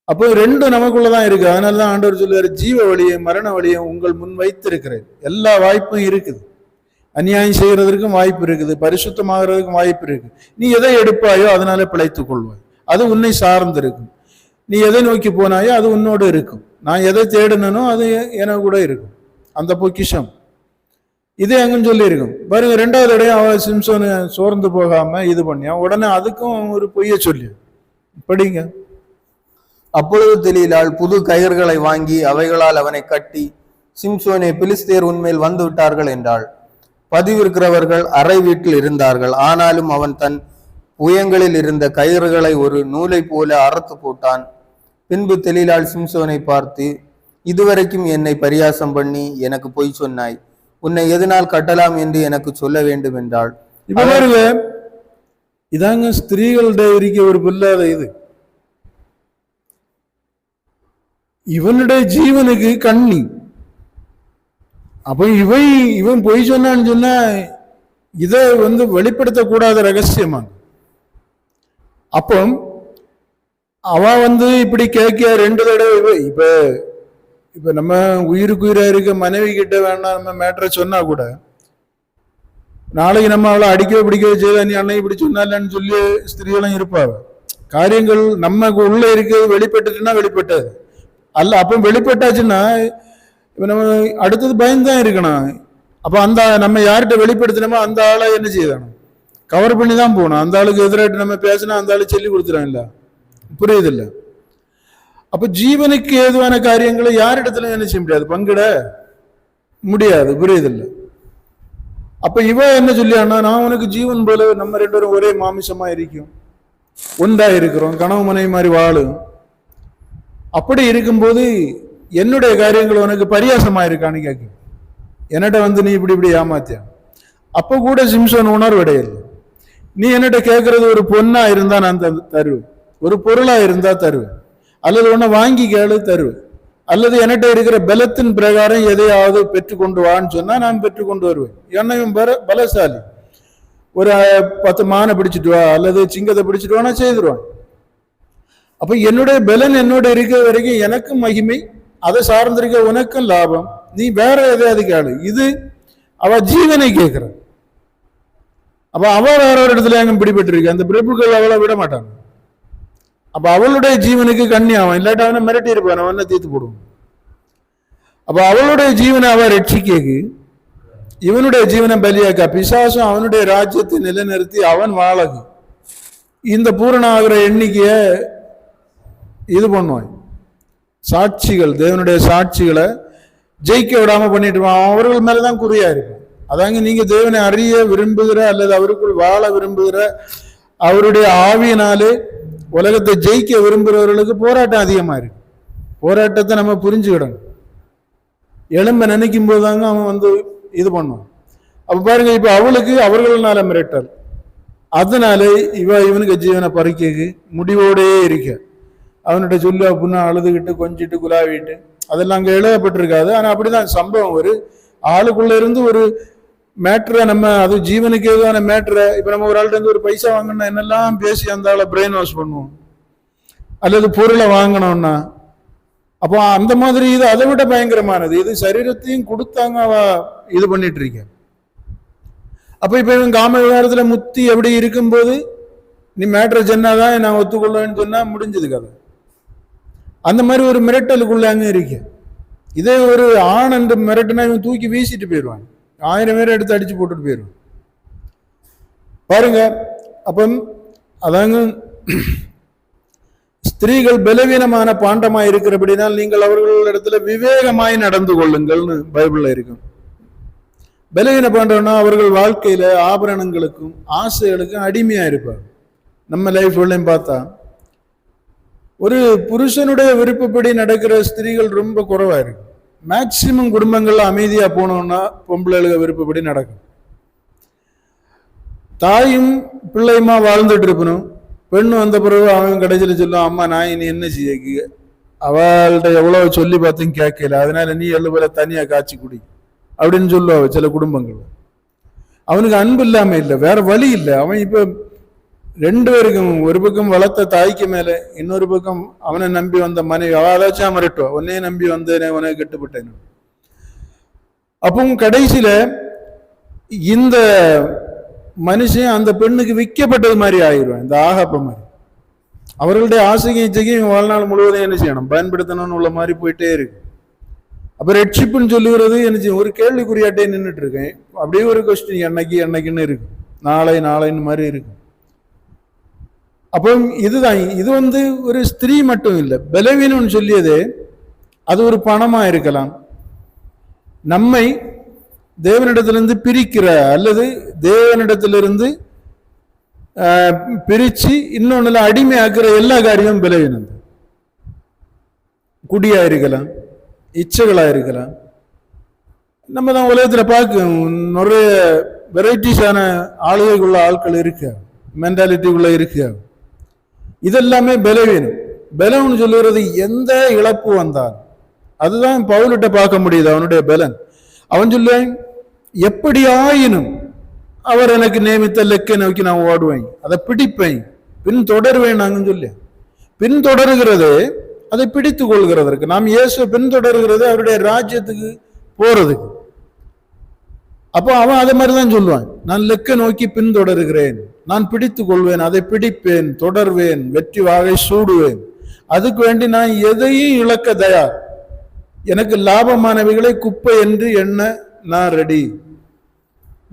அப்போ ரெண்டும் நமக்குள்ளதான் இருக்கு. அதனாலதான் ஆண்டவர் சொல்லுவாரு, ஜீவ வழியை மரண வழியை உங்கள் முன் வைத்திருக்கிறேன். எல்லா வாய்ப்பும் இருக்குது. அநியாயம் செய்யறதுக்கும் வாய்ப்பு இருக்குது, பரிசுத்தமாகிறதுக்கும் வாய்ப்பு இருக்கு. நீ எதை எடுப்பாயோ அதனால பிழைத்துக் கொள்வாய். அது உன்னை சார்ந்து இருக்கும். நீ எதை நோக்கி போனாயோ அது உன்னோடு இருக்கும். நான் எதை தேடினோ அது எனக்கு கூட இருக்கும். அந்த பொக்கிஷம் இதே அங்கன்னு சொல்லி இருக்கும். பாருங்க, 2வது இடையும் அவன் சிம்சோனு சோர்ந்து போகாம இது பண்ணியா, உடனே அதுக்கும் ஒரு பொய்ய சொல்லி படிங்க. அப்பொழுது தெளிலால் புது கயிறுகளை வாங்கி அவைகளால் அவனை கட்டி, சிம்சோனே, பிலிஸ்தேர் உன்மேல் வந்து விட்டார்கள் என்றாள். பதிவிருக்கிறவர்கள் அறை வீட்டில் இருந்தார்கள். ஆனாலும் அவன் தன் புயங்களில் இருந்த கயிறுகளை ஒரு நூலை போல அறுத்து போட்டான். பின்பு தெளிலால் சிம்சோனை பார்த்து, இதுவரைக்கும் என்னை பரியாசம் பண்ணி எனக்கு பொய் சொன்னாய். உன்னை எதனால் கட்டலாம் என்று எனக்கு சொல்ல வேண்டும் என்றாள். இப்ப பாருங்க, இதாங்க ஸ்திரீകളുடைய இருக்க ஒரு பில்லாத இது. இவனுடைய ஜீவனுக்கு கண்ணி. அப்ப இவன் பொய் சொன்னான்னு சொன்னா இதை வெளிப்படுத்தக்கூடாத ரகசியமா. அப்போ அவ இப்படி கேட்க 2 தடவை இப்ப நம்ம உயிருக்கு உயிரா இருக்க மனைவி கிட்ட வேணா நம்ம மேட்டரை சொன்னா கூட நாளைக்கு நம்ம அவளை அடிக்க பிடிக்க செய்த நீ அன்னை இப்படி சொன்னாலன்னு சொல்லி ஸ்திரீகளும் இருப்பாங்க. காரியங்கள் நமக்கு உள்ள இருக்கிறது வெளிப்பட்டுச்சுன்னா வெளிப்பட்டாது அல்ல. அப்ப வெளிப்பட்டாச்சுன்னா இப்ப நம்ம அடுத்தது பயந்துதான் இருக்கணும். அப்ப அந்த நம்ம யார்கிட்ட வெளிப்படுத்தினோமோ அந்த ஆளை என்ன செய்யணும், கவர் பண்ணி தான் போகணும். அந்த ஆளுக்கு எதிராட்டு நம்ம பேசினா அந்த ஆளு சொல்லி கொடுத்துறோம் இல்ல, புரியுது இல்ல. அப்ப ஜீவனுக்கு ஏதுவான காரியங்களை யாரிடத்துல என்ன செய்ய முடியாது, பங்கிட முடியாது, புரியுது இல்ல. அப்ப இவ என்ன சொல்லியானா, நான் உனக்கு ஜீவன் போல நம்ம 2 பேரும் ஒரே மாமிசமா இருக்கும், ஒன்றா இருக்கிறோம், கனவு மனைவி மாதிரி வாழும். அப்படி இருக்கும்போது என்னுடைய காரியங்கள் உனக்கு பரியாசமா இருக்கான்னு கேட்கும். என்னட்ட நீ இப்படி இப்படி ஏமாத்திய. அப்ப கூட சிம்சோன் உணர்வடையல. நீ என்னட்ட கேட்கறது ஒரு பொண்ணா இருந்தா நான் தருவேன், ஒரு பொருளா இருந்தா தருவேன், அல்லது உன்னை வாங்கி கேளு தருவேன், அல்லது என்கிட்ட இருக்கிற பலத்தின் பிரகாரம் எதையாவது பெற்றுக்கொண்டு வான்னு சொன்னா நான் பெற்றுக்கொண்டு வருவேன். என்னையும் பலசாலி, ஒரு 10 மானை பிடிச்சிட்டு வா அல்லது சிங்கத்தை பிடிச்சிட்டு வானா செய்திருவான். அப்ப என்னுடைய பலன் என்னோட இருக்கிற வரைக்கும் எனக்கும் மகிமை, அதை சார்ந்திருக்க உனக்கும் லாபம், நீ வேற எதையாவது கேளு. இது அவ ஜீவனை கேட்கிற. அப்ப அவ வேற ஒரு இடத்துல எங்க பிடிபட்டு இருக்கு, அந்த பிரபுக்கள் அவளை விட மாட்டாங்க. அப்ப அவளுடைய ஜீவனுக்கு கண்ணி ஆவான், இல்லாட்ட அவனை மிரட்டி இருப்பான், அவனை தீர்த்து போடுவான். அப்ப அவளுடைய ஜீவனை அவ ரட்சிக்கு, இவனுடைய ஜீவனை பலியாக்கா, பிசாசும் அவனுடைய ராஜ்யத்தை நிலைநிறுத்தி அவன் வாழகு. இந்த பூரண ஆகிற எண்ணிக்கைய இது பண்ணுவான். சாட்சிகள், தேவனுடைய சாட்சிகளை ஜெயிக்க விடாம பண்ணிட்டு அவர்கள் மேலதான் குறியா இருக்கும். அதாங்க நீங்க தேவனை அறிய விரும்புகிற அல்லது அவருக்குள் வாழ விரும்புகிற, அவருடைய ஆவியினாலே உலகத்தை ஜெயிக்க விரும்புகிறவர்களுக்கு போராட்டம் அதிகமா இருக்கு. போராட்டத்தை நம்ம புரிஞ்சுக்கிடணும். எலும்ப நினைக்கும் போதுதாங்க அவன் இது பண்ணுவான். அப்ப பாருங்க, இப்ப அவளுக்கு அவர்களால மிரட்டல், அதனால இவனுக்கு ஜீவனை பறிக்க முடிவோடே இருக்க. அவன்கிட்ட சொல்லு அப்படின்னா அழுதுகிட்டு கொஞ்சிட்டு குலாவிட்டு அதெல்லாம் அங்க எழுதப்பட்டிருக்காது. ஆனா அப்படிதான் சம்பவம். ஒரு ஆளுக்குள்ள இருந்து ஒரு மேட்ரை நம்ம, அது ஜீவனுக்கு ஏதான மேட்ரை, இப்ப நம்ம ஒரு ஆள்கிட்ட ஒரு பைசா வாங்கணும்னா என்னெல்லாம் பேசி அந்த ஆளை பிரெயின் வாஷ் பண்ணுவோம், அல்லது பொருளை வாங்கணும்னா. அப்போ அந்த மாதிரி இது அதை விட பயங்கரமானது. இது சரீரத்தையும் கொடுத்தாங்க அவ இது பண்ணிட்டு இருக்க. அப்ப இப்ப இவன் காம விவகாரத்துல முத்தி அப்படி இருக்கும்போது நீ மேட்ரை சொன்னாதான் நான் ஒத்துக்கொள்வேன்னு சொன்னா முடிஞ்சது கதை. அந்த மாதிரி ஒரு மிரட்டலுக்குள்ள அங்க இருக்க. இதே ஒரு ஆண் என்று மிரட்டுனா இவன் தூக்கி வீசிட்டு போயிடுவான், 1000 பேரை எடுத்து அடிச்சு போட்டுட்டு போயிடுவான். பாருங்க, அப்ப அதாங்க ஸ்திரீகள் பலவீனமான பாண்டமாய் இருக்கிறபடினால் நீங்கள் அவர்களிடத்துல விவேகமாய் நடந்து கொள்ளுங்கள்னு பைபிள்ல இருக்கும். பலவீன பாண்டம்னா அவர்கள் வாழ்க்கையில ஆபரணங்களுக்கும் ஆசைகளுக்கும் அடிமையா இருப்பார். நம்ம லைஃப்லையும் பார்த்தா ஒரு புருஷனுடைய விருப்பப்படி நடக்கிற ஸ்திரீகள் ரொம்ப குறைவா இருக்கு. மேக்சிமம் குடும்பங்கள்ல அமைதியா போனோம்னா பொம்பளைகளுக்கு விருப்பப்படி நடக்கும். தாயும் பிள்ளையுமா வாழ்ந்துட்டு இருக்கணும். பெண்ணு வந்த பிறகு அவன் கடைசியில சொல்லும், அம்மா நான் இனி என்ன செய்ய, அவள்கிட்ட எவ்வளவு சொல்லி பார்த்தும் கேட்கல, அதனால நீ எள்ளு போல தனியா காய்ச்சி குடி அப்படின்னு சொல்லுவா சில குடும்பங்கள். அவனுக்கு அன்பு இல்லாம இல்லை, வேற வழி இல்லை. அவன் இப்ப 2 பேருக்கும், ஒரு பக்கம் வளர்த்த தாய்க்கு மேல, இன்னொரு பக்கம் அவனை நம்பி வந்த மனைவி, அதாச்சும் மறட்டுவா, உன்னையே நம்பி வந்தேனே உனக்கு கெட்டுப்பட்டேன். அப்போ கடைசியில இந்த மனுஷன் அந்த பெண்ணுக்கு விற்கப்பட்டது மாதிரி ஆயிடுவான், இந்த ஆகாப்ப மாதிரி. அவர்களுடைய ஆசைக்கு இச்சைக்கும் வாழ்நாள் முழுவதும் என்ன செய்யணும், பயன்படுத்தணும்னு உள்ள மாதிரி போயிட்டே இருக்கு. அப்ப ரட்சிப்புன்னு சொல்லுகிறது என்ன செய்யும், ஒரு கேள்விக்குறியாட்டே நின்றுட்டு இருக்கேன். அப்படியே ஒரு கொஸ்டின், என்னைக்குன்னு இருக்கு, நாளைன்னு மாதிரி இருக்கு. அப்போ இதுதான், இது ஒரு ஸ்திரீ மட்டும் இல்லை, பலவீனம்னு சொல்லியது அது ஒரு பணமா இருக்கலாம், நம்மை தேவனிடத்திலிருந்து பிரிக்கிற அல்லது தேவனிடத்திலிருந்து பிரிச்சு இன்னொன்னுல அடிமையாக்குற எல்லா காரியமும் பலவீனம். குடியா இருக்கலாம், இச்சைகளா இருக்கலாம், நம்ம தான் உலகத்துல பார்க்கும் நிறைய வெரைட்டிஸான ஆளுகைக்குள்ள ஆட்கள் இருக்கு, மென்டாலிட்டிக்குள்ள இருக்கு. இதெல்லாமே பலவீனம். பலம்னு சொல்லுறது எந்த இழப்பு வந்தால் அதுதான் பவுலிட்ட பார்க்க முடியுது அவனுடைய பலன். அவன் சொல்லுவான், எப்படி ஆயினும் அவர் எனக்கு நியமித்த லெக்கை நோக்கி நான் ஓடுவேன், அதை பிடிப்பேன், பின் தொடருவேன். நாங்கன்னு சொல்லி பின்தொடருகிறது அதை பிடித்து கொள்கிறதற்கு. நாம் இயேசு பின்தொடர்கிறது அவருடைய ராஜ்யத்துக்கு போறதுக்கு. அப்போ அவன் அதே மாதிரிதான் சொல்லுவான், நான் லெக்க நோக்கி பின்தொடருகிறேன், நான் பிடித்து கொள்வேன், அதை பிடிப்பேன், தொடர்வேன், வெற்றி வாகை சூடுவேன். அதுக்கு வேண்டி நான் எதையும் இழக்க தயார். எனக்கு லாபமானவைகளை குப்பை என்று எண்ண நான் ரெடி.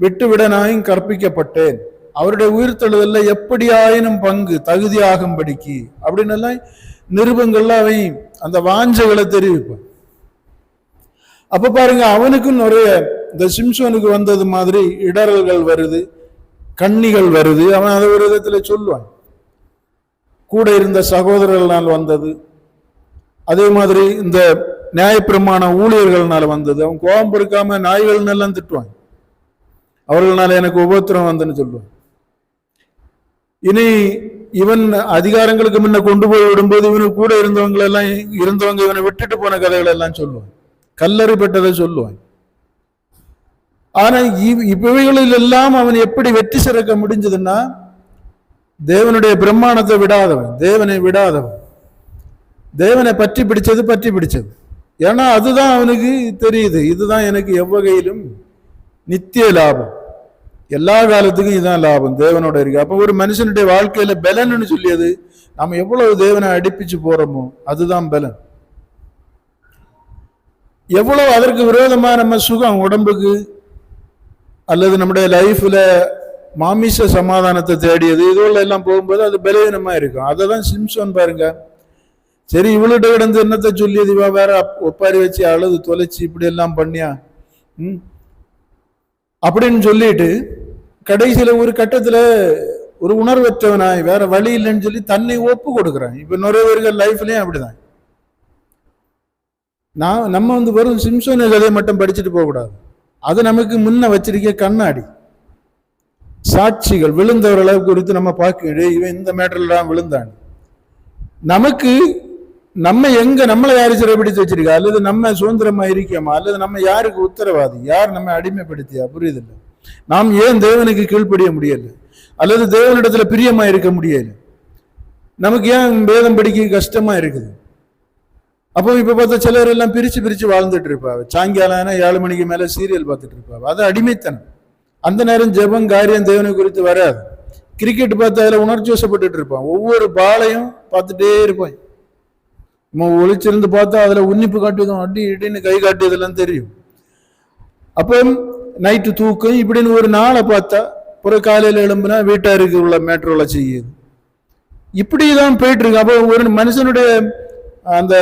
விட்டுவிட நான் கற்பிக்கப்பட்டேன். அவருடைய உயிர்த்தெழுதல்ல எப்படி ஆயினும் பங்கு தகுதியாகும்படிக்கு அப்படின்னு எல்லாம் நிருபங்கள்ல அவன் அந்த வாஞ்சைகளை தெரிவிப்பான். அப்ப பாருங்க, அவனுக்கும் நிறைய இந்த சிம்சோனுக்கு வந்தது மாதிரி இடரல்கள் வருது, கண்ணிகள் வருது. அவன் அதை ஒரு விதத்துல சொல்லுவான். கூட இருந்த சகோதரர்களால் வந்தது, அதே மாதிரி இந்த நியாயப்பிரமாண ஊழியர்கள்னால வந்தது. அவன் கோபம் பொறுக்காம நாய்கள் எல்லாம் திட்டுவான், அவர்களால எனக்கு உபத்திரம் வந்துன்னு சொல்லுவான். இனி இவன் அதிகாரங்களுக்கு முன்ன கொண்டு போய் விடும்போது இவனுக்கு கூட இருந்தவங்க இவனை விட்டுட்டு போன கதைகள் எல்லாம் சொல்லுவான், கல்லறிப்பட்டதை சொல்லுவான். ஆனா இவைகளில் எல்லாம் அவன் எப்படி வெற்றி சிறக்க முடிஞ்சதுன்னா, தேவனுடைய பிரம்மாணத்தை விடாதவன், தேவனை விடாதவன், தேவனை பற்றி பிடிச்சது. ஏன்னா அதுதான் அவனுக்கு தெரியுது, இதுதான் எனக்கு எவ்வகையிலும் நித்திய லாபம், எல்லா காலத்துக்கும் இதுதான் லாபம், தேவனோட இருக்கு. அப்ப ஒரு மனுஷனுடைய வாழ்க்கையில பலன்னு சொல்லியது, நம்ம எவ்வளவு தேவனை அடிப்பிச்சு போறோமோ அதுதான் பலன். எவ்வளவு அதற்கு விரோதமா நம்ம சுகம் உடம்புக்கு அல்லது நம்முடைய லைஃப்ல மாமிச சமாதானத்தை தேடியது இதுல எல்லாம் போகும்போது அது பலவீனமா இருக்கும். அதை தான் சிம்சோன் பாருங்க, சரி இவள்கிட்ட கிடந்து என்னத்தை சொல்லியது, இவ வேற ஒப்பாரி வச்சு அழுது தொலைச்சு இப்படி எல்லாம் பண்ணியா அப்படின்னு சொல்லிட்டு கடைசியில ஒரு கட்டத்துல ஒரு உணர்வற்றவனாய் வேற வழி இல்லைன்னு சொல்லி தன்னை ஒப்பு கொடுக்குறான். இப்ப நிறைய பேர்கள் லைஃப்லயும் அப்படிதான். நம்ம வெறும் சிம்சோன் கதையை மட்டும் படிச்சுட்டு போக கூடாது. அது நமக்கு முன்ன வச்சிருக்க கண்ணாடி சாட்சிகள், விழுந்தவர்களை குறித்து நம்ம பார்க்க, இவன் இந்த மேட்டர்ல தான் விழுந்தான். நமக்கு நம்ம எங்க நம்மளை யாரு சிறைப்பிடித்து வச்சிருக்கா, அல்லது நம்ம சுதந்திரமா இருக்கோமா, அல்லது நம்ம யாருக்கு உத்தரவாதி, யார் நம்ம அடிமைப்படுத்தியா, புரியுதில்லை. நாம் ஏன் தேவனுக்கு கீழ்ப்படிய முடியல, அல்லது தேவனிடத்துல பிரியமா இருக்க முடியல, நமக்கு ஏன் வேதம் படிக்க கஷ்டமா இருக்குது. அப்போ இப்ப பார்த்தா சிலர் எல்லாம் பிரிச்சு வாழ்ந்துட்டு இருப்பாங்க. சாயங்காலம் 7 மணிக்கு மேல சீரியல் பார்த்துட்டு இருப்பாங்க. அது அடிமைத்தனம். அந்த நேரம் ஜெபம் காரியம் தேவனை குறித்து வராது. கிரிக்கெட் பார்த்து அதுல உணர்ச்சி வசப்பட்டு இருப்பான். ஒவ்வொரு பாலையும் பார்த்துட்டே இருப்பான். நம்ம ஒளிச்சிருந்து பார்த்தா அதுல உன்னிப்பு காட்டுவதும் அடி இடின்னு கை காட்டியதெல்லாம் தெரியும். அப்போ நைட்டு தூக்கம் இப்படின்னு ஒரு நாளை பார்த்தா ஒரு காலையில எழும்புனா வீட்டாருக்கு உள்ள மேட்ரோல செய்யுது. இப்படிதான் போயிட்டு இருக்கு. அப்போ ஒரு மனுஷனுடைய அந்த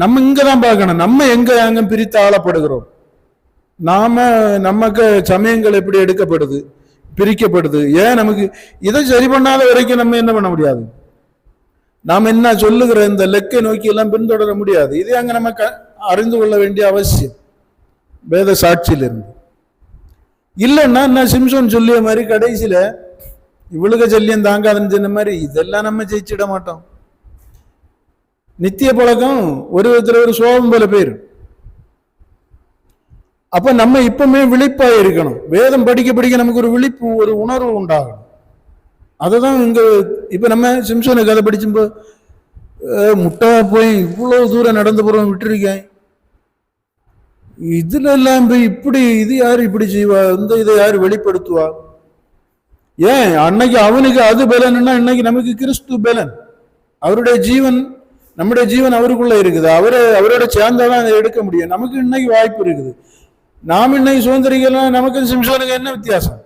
நம்ம இங்கதான் பார்க்கணும், நம்ம எங்க பிரித்து ஆளப்படுகிறோம், நமக்கு சமயங்கள் எப்படி எடுக்கப்படுது, பிரிக்கப்படுது. ஏன் நமக்கு இதை சரி பண்ணாத வரைக்கும் நம்ம என்ன பண்ண முடியாது, நாம் என்ன சொல்லுகிற இந்த லெக்கை நோக்கி எல்லாம் பின்தொடர முடியாது. இது அங்க நம்ம அறிந்து கொள்ள வேண்டிய அவசியம் வேத சாட்சியிலிருந்து. இல்லைன்னா நான் சிம்சோன் சொல்லிய மாதிரி கடைசியில இவளுக சொல்லியம் தாங்காதுன்னு சொன்ன மாதிரி இதெல்லாம் நம்ம ஜெயிச்சிட மாட்டோம். நித்திய பழக்கம் ஒரு விதத்துல ஒரு சோகம் போல பேர். அப்ப நம்ம இப்பவுமே விழிப்பா இருக்கணும். வேதம் படிக்க நமக்கு ஒரு விழிப்பு, ஒரு உணர்வு உண்டாகணும். அதுதான் இங்க இப்ப நம்ம சிம்சோனை கதை படிச்சும்போது முட்டா போய் இவ்வளவு தூரம் நடந்து போறோம் விட்டுருக்கேன், இதுல எல்லாம் போய் இப்படி இது யாரு இப்படி செய்வா, இதை யாரு வெளிப்படுத்துவா. ஏன் அன்னைக்கு அவனுக்கு அது பலன்னா இன்னைக்கு நமக்கு கிறிஸ்து பலன். அவருடைய ஜீவன், நம்முடைய ஜீவன் அவருக்குள்ள இருக்குது. அவரோட சேர்ந்தாதான் அதை எடுக்க முடியும். நமக்கு இன்னைக்கு வாய்ப்பு இருக்குது. நாம் இன்னைக்கு சுதந்திரிக்கலாம். நமக்கு சிம்சோனுக்கு என்ன வித்தியாசம்?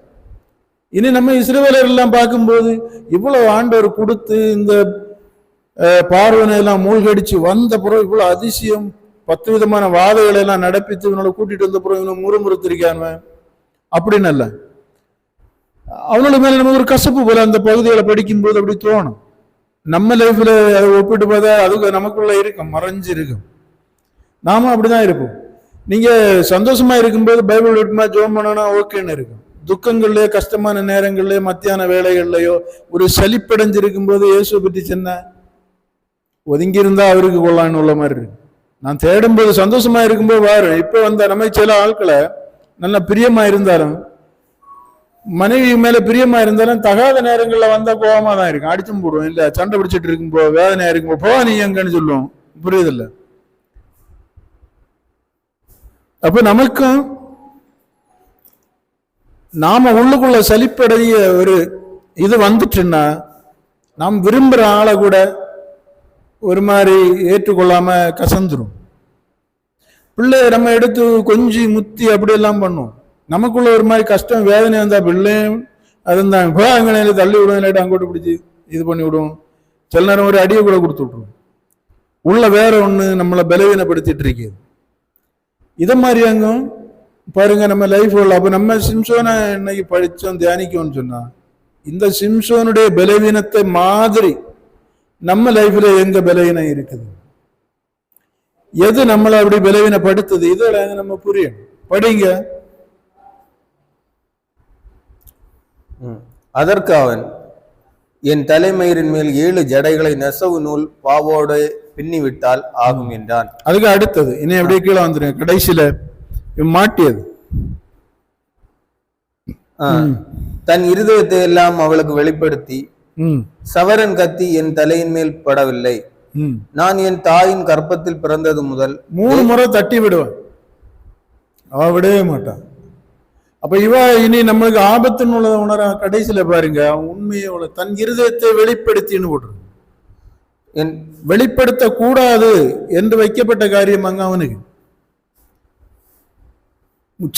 இனி நம்ம இஸ்ரவேலர் எல்லாம் பார்க்கும்போது இவ்வளவு ஆண்டவர் கொடுத்து இந்த பார்வனை எல்லாம் மூழ்கடிச்சு வந்த பிறகு இவ்வளவு அதிசயம் 10 விதமான வாதைகளை எல்லாம் நடப்பித்து இவனோட கூட்டிட்டு வந்த பிறகு இவனை முறுமுறுத்திருக்கான் அப்படின்னு அல்ல. அவனோட மேல நமக்கு ஒரு கசப்பு போல அந்த பகுதிகளை படிக்கும்போது அப்படி தோணும். நம்ம லைஃப்ல அதை ஒப்பிட்டு பார்த்தா அது நமக்குள்ள இருக்கும், மறைஞ்சு இருக்கும். நாம அப்படிதான் இருப்போம். நீங்க சந்தோஷமா இருக்கும்போது பைபிள் விட்டுமா ஜோம் பண்ணனா ஓகேன்னு இருக்கும். துக்கங்கள்லயோ கஷ்டமான நேரங்கள்லயோ மத்தியான வேலைகள்லயோ ஒரு சலிப்படைஞ்சிருக்கும் போது இயேசுவை பற்றி சொன்ன ஒதுங்கி இருந்தா அவருக்கு கொள்ளான்னு உள்ள மாதிரி இருக்கு. நான் தேடும்போது சந்தோஷமா இருக்கும்போது வாரு. இப்ப வந்த நம்ம சில ஆட்களை நல்ல பிரியமா இருந்தாலும் மனைவி மேல பிரியமா இருந்தாலும் தகாத நேரங்கள்ல வந்தா கோபமா தான் இருக்கும். அடிச்சும் போடுவோம், இல்ல சண்டை பிடிச்சிட்டு இருக்கும்போ வேதனையா இருக்கும்போ போ நீ எங்கன்னு சொல்லுவோம். புரியுதில்ல? அப்ப நமக்கும் நாம உள்ளுக்குள்ள சலிப்படைய ஒரு இது வந்துட்டுன்னா நாம் விரும்புற ஆளை கூட ஒரு மாதிரி ஏற்றுக்கொள்ளாம கசந்துரும். பிள்ளை நம்ம எடுத்து கொஞ்சி முத்தி அப்படி எல்லாம் பண்ணும். நமக்குள்ள ஒரு மாதிரி கஷ்டம் வேதனை வந்தா பிள்ளையும் அதுதான் அங்கே தள்ளி விடுவோம், அங்கோட்டு பிடிச்சி இது பண்ணி விடுவோம். சில நேரம் ஒரு அடியை கூட கொடுத்து விட்டுருவோம். உள்ள வேற ஒண்ணு நம்மளை பலவீனப்படுத்திட்டு இருக்கு. இதை மாதிரி அங்கும் பாருங்க நம்ம லைஃப். அப்ப நம்ம சிம்சோனை இன்னைக்கு படிச்சோம் தியானிக்கோன்னு சொன்னா இந்த சிம்சோனுடைய பலவீனத்தை மாதிரி நம்ம லைஃப்ல எங்க பலவீனம் இருக்குது, எது நம்மளை அப்படி பலவீனப்படுத்துது, இதெல்லாம் நம்ம புரியும். படிங்க. அதற்கு அவன், என் தலைமயிரின் மேல் 7 ஜடைகளை நெசவு நூல் பாவோடு பின்னிவிட்டால் ஆகும் என்றான். அதுக்கு அடுத்தது இனி அப்படியே கீழே வந்துடும். கடைசியில மாட்டியது தன் இருதயத்தை எல்லாம் அவளுக்கு வெளிப்படுத்தி, சவரன் கத்தி என் தலையின் மேல் படவில்லை, நான் என் தாயின் கற்பத்தில் பிறந்தது முதல் 3 முறை தட்டி விடுவான், அவ விடவே மாட்டான். அப்ப இவ இனி நம்மளுக்கு ஆபத்துன்னு உள்ளதை உணர கடைசியில பாருங்க உண்மையை தன் இருதயத்தை வெளிப்படுத்தின்னு போடுறது. வெளிப்படுத்த கூடாது என்று வைக்கப்பட்ட காரியம் அங்க அவனுக்கு.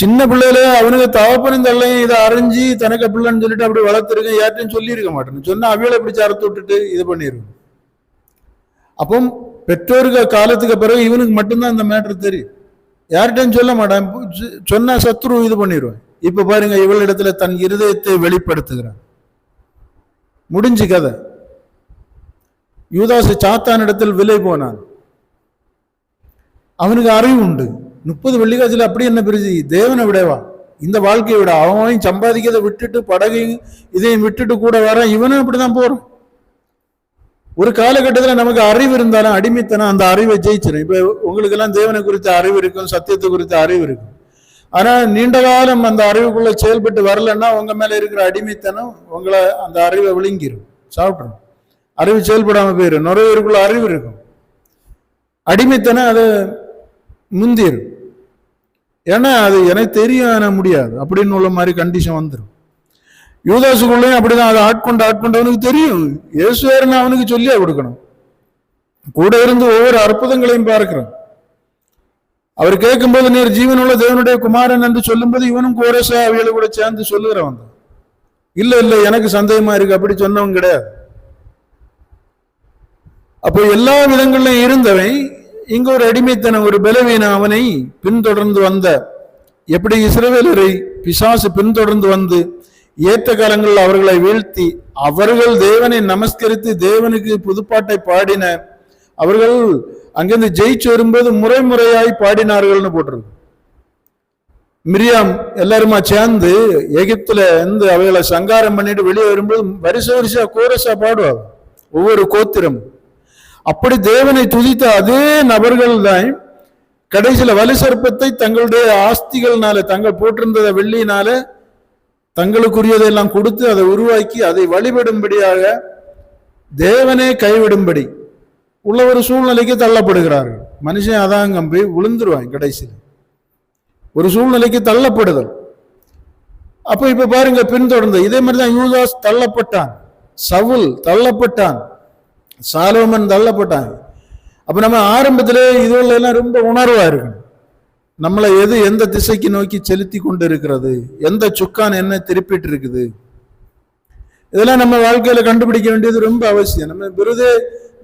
சின்ன பிள்ளையில அவனுக்கு தகப்பனும் தள்ளையும் இதை அறிஞ்சு தனக்கு பிள்ளைன்னு சொல்லிட்டு அப்படி வளர்த்துருக்கேன், யார்ட்டையும் சொல்லி இருக்க மாட்டேன்னு சொன்னா அவையில பிடிச்சி அறுத்து விட்டுட்டு இது பண்ணிருக்கும். அப்போ பெற்றோருக்கு காலத்துக்கு பிறகு இவனுக்கு மட்டும்தான் இந்த மேட்ரு தெரியும், யார்கிட்டையும் சொல்ல மாட்டான். சொன்னா சத்ரு இது பண்ணிடுவேன். இப்ப பாருங்க இவளிடத்துல தன் இருதயத்தை வெளிப்படுத்துகிறான். முடிஞ்சு கதை. யூதாசு சாத்தான் இடத்தில் விலை போனான். அவனுக்கு அறிவு உண்டு. 30 வெள்ளிக்காசுல அப்படி என்ன பிரிச்சு தேவனை விடவா இந்த வாழ்க்கையை விட அவன் சம்பாதிக்கிறதை விட்டுட்டு படகையும் இதையும் விட்டுட்டு கூட வர இவனும் அப்படிதான் போறான். ஒரு காலகட்டத்தில் நமக்கு அறிவு இருந்தாலும் அடிமைத்தனம் அந்த அறிவை ஜெயிச்சிடும். இப்ப உங்களுக்கு எல்லாம் தேவனை குறித்த அறிவு இருக்கும், சத்தியத்தை குறித்த அறிவு இருக்கும். ஆனா நீண்ட காலம் அந்த அறிவுக்குள்ள செயல்பட்டு வரலன்னா உங்க மேல இருக்கிற அடிமைத்தனம் உங்களை அந்த அறிவை விழுங்கிரும், சாப்பிட்ரும். அறிவு செயல்படாம போயிடும். நுரையீரலுக்குள்ள அறிவு இருக்கும், அடிமைத்தனம் அதை முந்திரும். ஏன்னா அது எனக்கு தெரியும் ஆனா முடியாது அப்படின்னு உள்ள மாதிரி கண்டிஷன் வந்துடும். யூதாசுக்குள்ளேயும் அப்படிதான். அதை ஆட்கொண்டு அவனுக்கு தெரியும் இயேசுவேர்னு அவனுக்கு சொல்லியா கொடுக்கணும். கூட இருந்து ஒவ்வொரு அற்புதங்களையும் பார்க்கிறோம். அவர் கேட்கும்போது நீர் ஜீவனுள்ள தேவனுடைய குமாரன் என்று சொல்லும்போது இவனும் கோரேசா அவைகளை கூட சேர்ந்து சொல்லுகிறவன். இல்ல எனக்கு சந்தேகமா இருக்கு அப்படி சொன்னவன் கிடையாது. அப்போ எல்லா விதங்கள்லையும் இருந்தவன் இங்க ஒரு அடிமைத்தனம், ஒரு பலவீனம் அவனை பின்தொடர்ந்து வந்த, எப்படி இஸ்ரவேலரை பிசாசு பின்தொடர்ந்து வந்து ஏற்ற காலங்களில் அவர்களை வீழ்த்தி அவர்கள் தேவனை நமஸ்கரித்து தேவனுக்கு புதுப்பாட்டை பாடின அவர்கள் அங்கிருந்து ஜெயிச்சு வரும்போது முறையாய் பாடினார்கள்னு போட்டிருக்கு. மிரியாம் எல்லாருமா சேர்ந்து எகிப்துல இருந்து அவைகளை சங்காரம் பண்ணிட்டு வெளியே வரும்போது வரிசையா கோரஸா பாடுவாங்க ஒவ்வொரு கோத்திரம். அப்படி தேவனை துதித்த அதே நபர்கள் தான் கடைசியில வலு சர்ப்பத்தை தங்களுடைய ஆஸ்திகள்னால தங்கள் போட்டிருந்த வெள்ளியினால தங்களுக்குரியதெல்லாம் கொடுத்து அதை உருவாக்கி அதை வழிபடும்படியாக தேவனே கைவிடும்படி உள்ள ஒரு சூழ்நிலைக்கு தள்ளப்படுகிறார்கள். மனுஷன் அதான் கம்பி விழுந்துருவாங்க கடைசியில், ஒரு சூழ்நிலைக்கு தள்ளப்படுதல். அப்ப இப்ப பாருங்க பின்தொடர்ந்து இதே மாதிரிதான் யூதாஸ் தள்ளப்பட்டான், சவுல் தள்ளப்பட்டான், சாலோமன் தள்ளப்பட்டாங்க. அப்ப நம்ம ஆரம்பத்திலே இதுல எல்லாம் ரொம்ப உணர்வா இருக்கணும். நம்மளை எது எந்த திசைக்கு நோக்கி செலுத்தி கொண்டு இருக்கிறது, எந்த சுக்கான் என்ன திருப்பிட்டு இருக்குது, இதெல்லாம் நம்ம வாழ்க்கையில கண்டுபிடிக்க வேண்டியது ரொம்ப அவசியம். நம்ம விருதே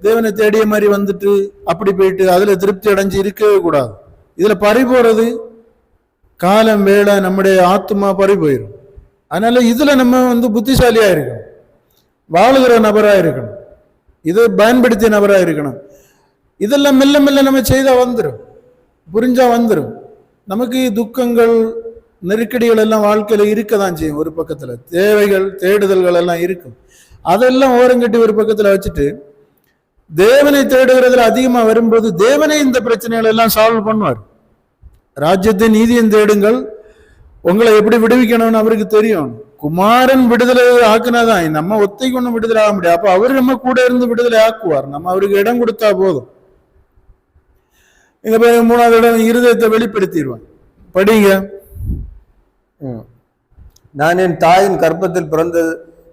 தேவனை தேடிய மாதிரி வந்துட்டு அப்படி போயிட்டு அதுல திருப்தி அடைஞ்சு இருக்கவே கூடாது. இதுல பறி போறது காலம் வேலை நம்முடைய ஆத்மா பறி போயிடும். அதனால இதுல நம்ம புத்திசாலியா இருக்கணும், வாழுகிற நபரா இருக்கணும், இதை பயன்படுத்திய நபரா இருக்கணும். இதெல்லாம் மெல்ல மெல்ல நம்ம செய்தா வந்துடும், புரிஞ்சா வந்துடும். நமக்கு துக்கங்கள் நெருக்கடிகள் எல்லாம் வாழ்க்கையில இருக்கதான் செய்யும். ஒரு பக்கத்துல தேவைகள் தேடுதல்கள் எல்லாம் இருக்கும். அதெல்லாம் ஓரங்கட்டி ஒரு பக்கத்துல வச்சுட்டு தேவனை தேடுகிறதுல அதிகமா வரும்போது தேவனே இந்த பிரச்சனைகள் எல்லாம் சால்வ் பண்ணுவார். ராஜ்யத்தை நீதியும் தேடுங்கள், உங்களை எப்படி விடுவிக்கணும்னு அவருக்கு தெரியும். குமாரன் விடுதலை ஆக்குனாதான், நம்ம ஒத்தைக்கு ஒன்றும் விடுதலை ஆக முடியாது. அப்ப அவரு நம்ம கூட இருந்து விடுதலை ஆக்குவார். நம்ம அவருக்கு இடம் கொடுத்தா போதும். இங்க போய் 3வது இடம் இருதயத்தை வெளிப்படுத்திடுவான். படிங்க. நான் என் தாயின் கர்ப்பத்தில்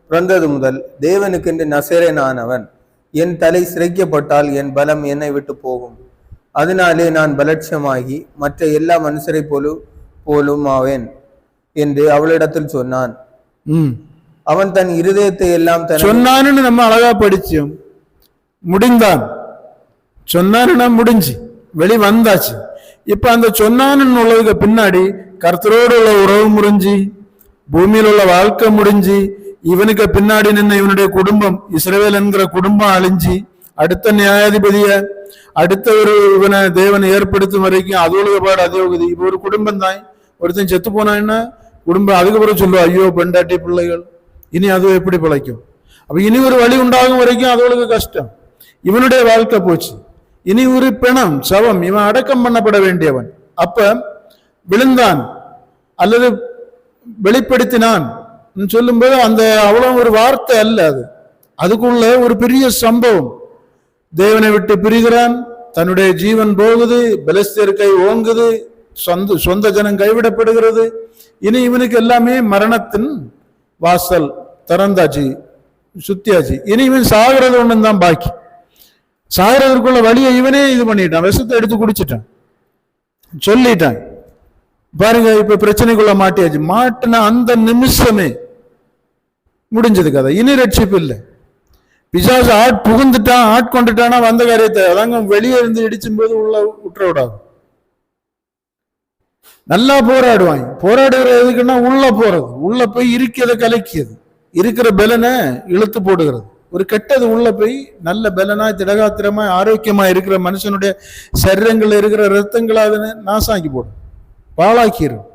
பிறந்தது முதல் தேவனுக்கென்று நசரேனானவன். என் தலை சிரைக்கப்பட்டால் என் பலம் என்னை விட்டு போகும். அதனாலே நான் பலட்சமாகி மற்ற எல்லா மனுஷரை போலும் ஆவேன் என்று அவளிடத்தில் சொன்னான். அவன் தன் இருதயத்தை எல்லாம் சொன்னான்னு நம்ம அழகா படிச்சோம். முடிந்தான் சொன்னான்னு முடிஞ்சு வெளி வந்தாச்சு. இப்ப அந்த சொன்னான்னு உள்ளதுக்கு பின்னாடி கர்த்தரோடு உள்ள உறவு முறிஞ்சு, பூமியில் உள்ள வாழ்க்கை முடிஞ்சு, இவனுக்கு பின்னாடி நின்ன இவனுடைய குடும்பம் இஸ்ரவேல் என்கிற குடும்பம் அழிஞ்சு, அடுத்த நியாயாதிபதிய அடுத்த ஒரு இவனை தேவனை ஏற்படுத்தும் வரைக்கும் அதோட பாடு அதே உகுதி. இப்ப ஒரு குடும்பம் தான், ஒருத்தன் செத்து போனான்னா குடும்பம் அதுக்கு பிறகு சொல்லுவா, ஐயோ பெண்டாட்டி பிள்ளைகள் இனி அது எப்படி பிழைக்கும். அப்ப இனி ஒரு வழி உண்டாகும் வரைக்கும் அதோளுக்கு கஷ்டம். இவனுடைய வாழ்க்கை போச்சு. இனி ஒரு பிணம் சவம், இவன் அடக்கம் பண்ணப்பட வேண்டியவன். அப்ப விழுந்தான் அல்லது வெளிப்படுத்தினான் சொல்லும்போது அந்த அவ்வளவு ஒரு வார்த்தை அல்ல, அதுக்குள்ள ஒரு பெரிய சம்பவம். தேவனை விட்டு பிரிகிறான், தன்னுடைய ஜீவன் போகுது, பெலிஸ்தியர் கை ஓங்குது, சொந்த ஜனம் கைவிடப்படுகிறது. இனி இவனுக்கு எல்லாமே மரணத்தின் வாசல் திறந்தாச்சு, சுத்தியாச்சு. இனி இவன் சாகிறது ஒண்ணும் தான் பாக்கி. சாகிறதுக்குள்ள வழியை இவனே இது பண்ணிட்டான், விஷத்தை எடுத்து குடிச்சிட்டான், சொல்லிட்டான். பாருங்க, இப்ப பிரச்சனைக்குள்ள மாட்டியாச்சு. மாட்டின அந்த நிமிஷமே முடிஞ்சது கதை. இனி ரட்சிப்பு இல்லை. பிசாசு புகுந்துட்டான், ஆட்கொண்டுட்டானா வந்த காரியத்தை அதாங்க வெளியே இருந்து இடிச்சும் போது உள்ள விட்டுற விடாது. நல்லா போராடுவாங்க. போராடுகிற எதுக்குன்னா உள்ள போறது, உள்ள போய் இருக்கிறத கலக்கியது, இருக்கிற பலனை இழுத்து போடுகிறது. ஒரு கெட்டது உள்ள போய் நல்ல பலனாய் திடகாத்திரமாய் ஆரோக்கியமா இருக்கிற மனுஷனுடைய சரீரங்கள் இருக்கிற ரத்தங்களை அதனை நாசாக்கி போடும், பாழாக்கிடும்,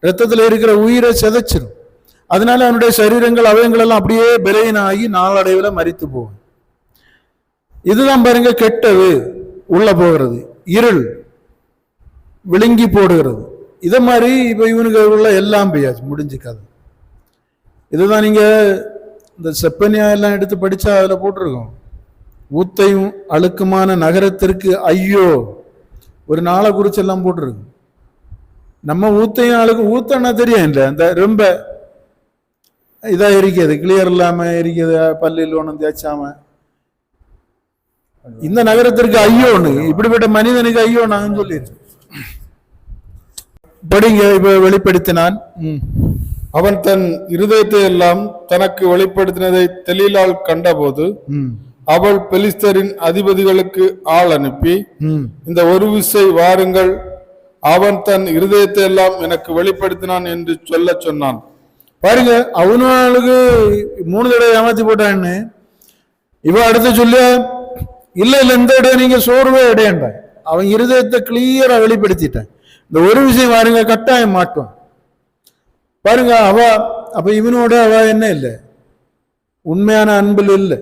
ரத்தத்துல இருக்கிற உயிரை சிதைச்சிடும். அதனால அவனுடைய சரீரங்கள் அவயங்கள் எல்லாம் அப்படியே பலவீனாகி நாளடைவில் மரித்து போகும். இதுதான் பாருங்க கெட்டது உள்ள போகிறது, இருள் விழுங்கி போடுகிறது. இதை மாதிரி இப்ப இவனுக்கு உள்ள எல்லாம் பெய்யாச்சு, முடிஞ்சு கதை. இதுதான் நீங்க இந்த செப்பனியா எல்லாம் எடுத்து படிச்சா அதுல போட்டிருக்கோம். ஊத்தையும் அழுக்குமான நகரத்திற்கு ஐயோ, ஒரு நாளை குறிச்சு எல்லாம் போட்டிருக்கு. நம்ம ஊத்தையும் அழுக்கு ஊத்தன்னா தெரியும் இல்லை, இந்த ரொம்ப இதா இருக்குது, கிளியர் இல்லாம இருக்குது, பல்லில் ஒன்றும் தேய்ச்சாம, இந்த நகரத்திற்கு ஐயோன்னு, இப்படிப்பட்ட மனிதனுக்கு ஐயோ நான் சொல்லிடுறேன். படிங்க. இப்ப வெளிப்படுத்தினான். அவன் தன் இருதயத்தை எல்லாம் தனக்கு வெளிப்படுத்தினதை தெளிலால் கண்டபோது அவள் பெலிஸ்தரின் அதிபதிகளுக்கு ஆள் அனுப்பி, இந்த ஒரு விசை வாருங்கள், அவன் தன் இருதயத்தை எல்லாம் எனக்கு வெளிப்படுத்தினான் என்று சொல்ல சொன்னான். பாருங்க, அவனுக்கு 3 தடவை ஏமாத்தி போட்டான்னு இவ அடுத்து சொல்ல, இல்ல இந்த இடம் நீங்க சோர்வே இடையண்ட. அவன் இருதயத்தை கிளியரா வெளிப்படுத்திட்டான். இந்த ஒரு விஷயம் பாருங்க, கட்டாயம் மாட்டுவான். பாருங்க, அப்ப இவனோட என்ன இல்லை, உண்மையான அன்பில் இல்லை,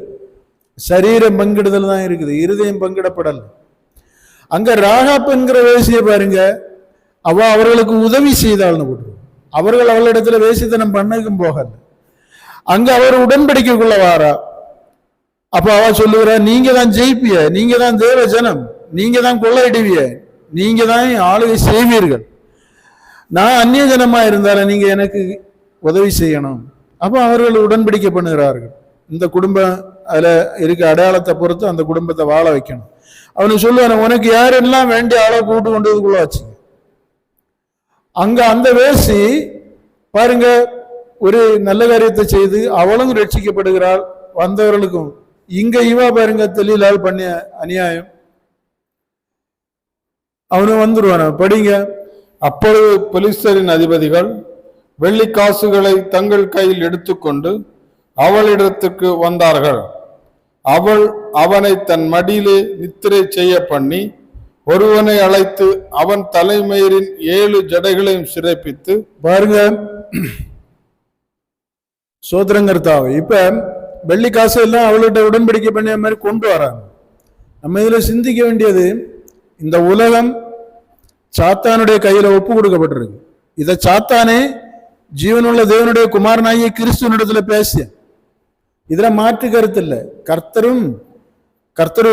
சரீரம் பங்கிடுதல் தான் இருக்குது, இருதயம் பங்கிடப்படல. அங்க ராகாப் என்கிற வேசிய பாருங்க, அவர்களுக்கு உதவி செய்தாள்னு போட்டு, அவர்கள் அவளிடத்துல வேசித்தனம் பண்ணதுக்கும் போகல. அங்க அவர் உடன்படிக்கைக்குள்ள வாரா. அப்ப அவ சொல்லுகிறா, நீங்க தான் ஜெயிப்பிய, நீங்க தான் தேவ ஜனம், நீங்க தான் கொள்ளையிடுவிய, நீங்க தான் ஆளுகை செய்வீர்கள், நான் அந்நிய ஜனமா இருந்தாலும் நீங்க எனக்கு உதவி செய்யணும். அப்ப அவர்கள் உடன்படிக்கை பண்ணுகிறார்கள். இந்த குடும்பம் அதுல இருக்க அடையாளத்தை பொறுத்து அந்த குடும்பத்தை வாழ வைக்கணும். அவனுக்கு சொல்லுவான, உனக்கு யாரெல்லாம் வேண்டிய ஆளை கூட்டு கொண்டதுக்குள்ள வச்சு. அங்க அந்த வேசி பாருங்க ஒரு நல்ல காரியத்தை செய்து அவளும் ரட்சிக்கப்படுகிறாள், வந்தவர்களுக்கும். இங்க இவா பாருங்க தெளிலால் பண்ணிய அநியாயம், அவனும் வந்துருவான. படிங்க. அப்பொழுது பெலிஸ்தரின் அதிபதிகள் வெள்ளி காசுகளை தங்கள் கையில் எடுத்துக்கொண்டு அவளிடத்துக்கு வந்தார்கள். அவள் அவனை தன் மடியிலே நித்திரை செய்ய பண்ணி ஒருவனை அழைத்து அவன் தலைமயிரின் 7 ஜடைகளையும் சிறைப்பித்து. பாருங்க, சோதரங்கர்த்தாவை இப்ப வெள்ளி காசு எல்லாம் அவள்கிட்ட உடன்படிக்கை பண்ணிய மாதிரி கொண்டு வராங்க. நம்ம இதுல சிந்திக்க வேண்டியது, இந்த உலகம் சாத்தானுடைய கையில ஒப்பு கொடுக்கப்பட்டிருக்கு. இதை சாத்தானே ஜீவனுள்ள தேவனுடைய குமாரனாகிய கிறிஸ்துவனிடத்துல பேசிய, இதுல மாற்று கருத்து இல்லை. கர்த்தரும்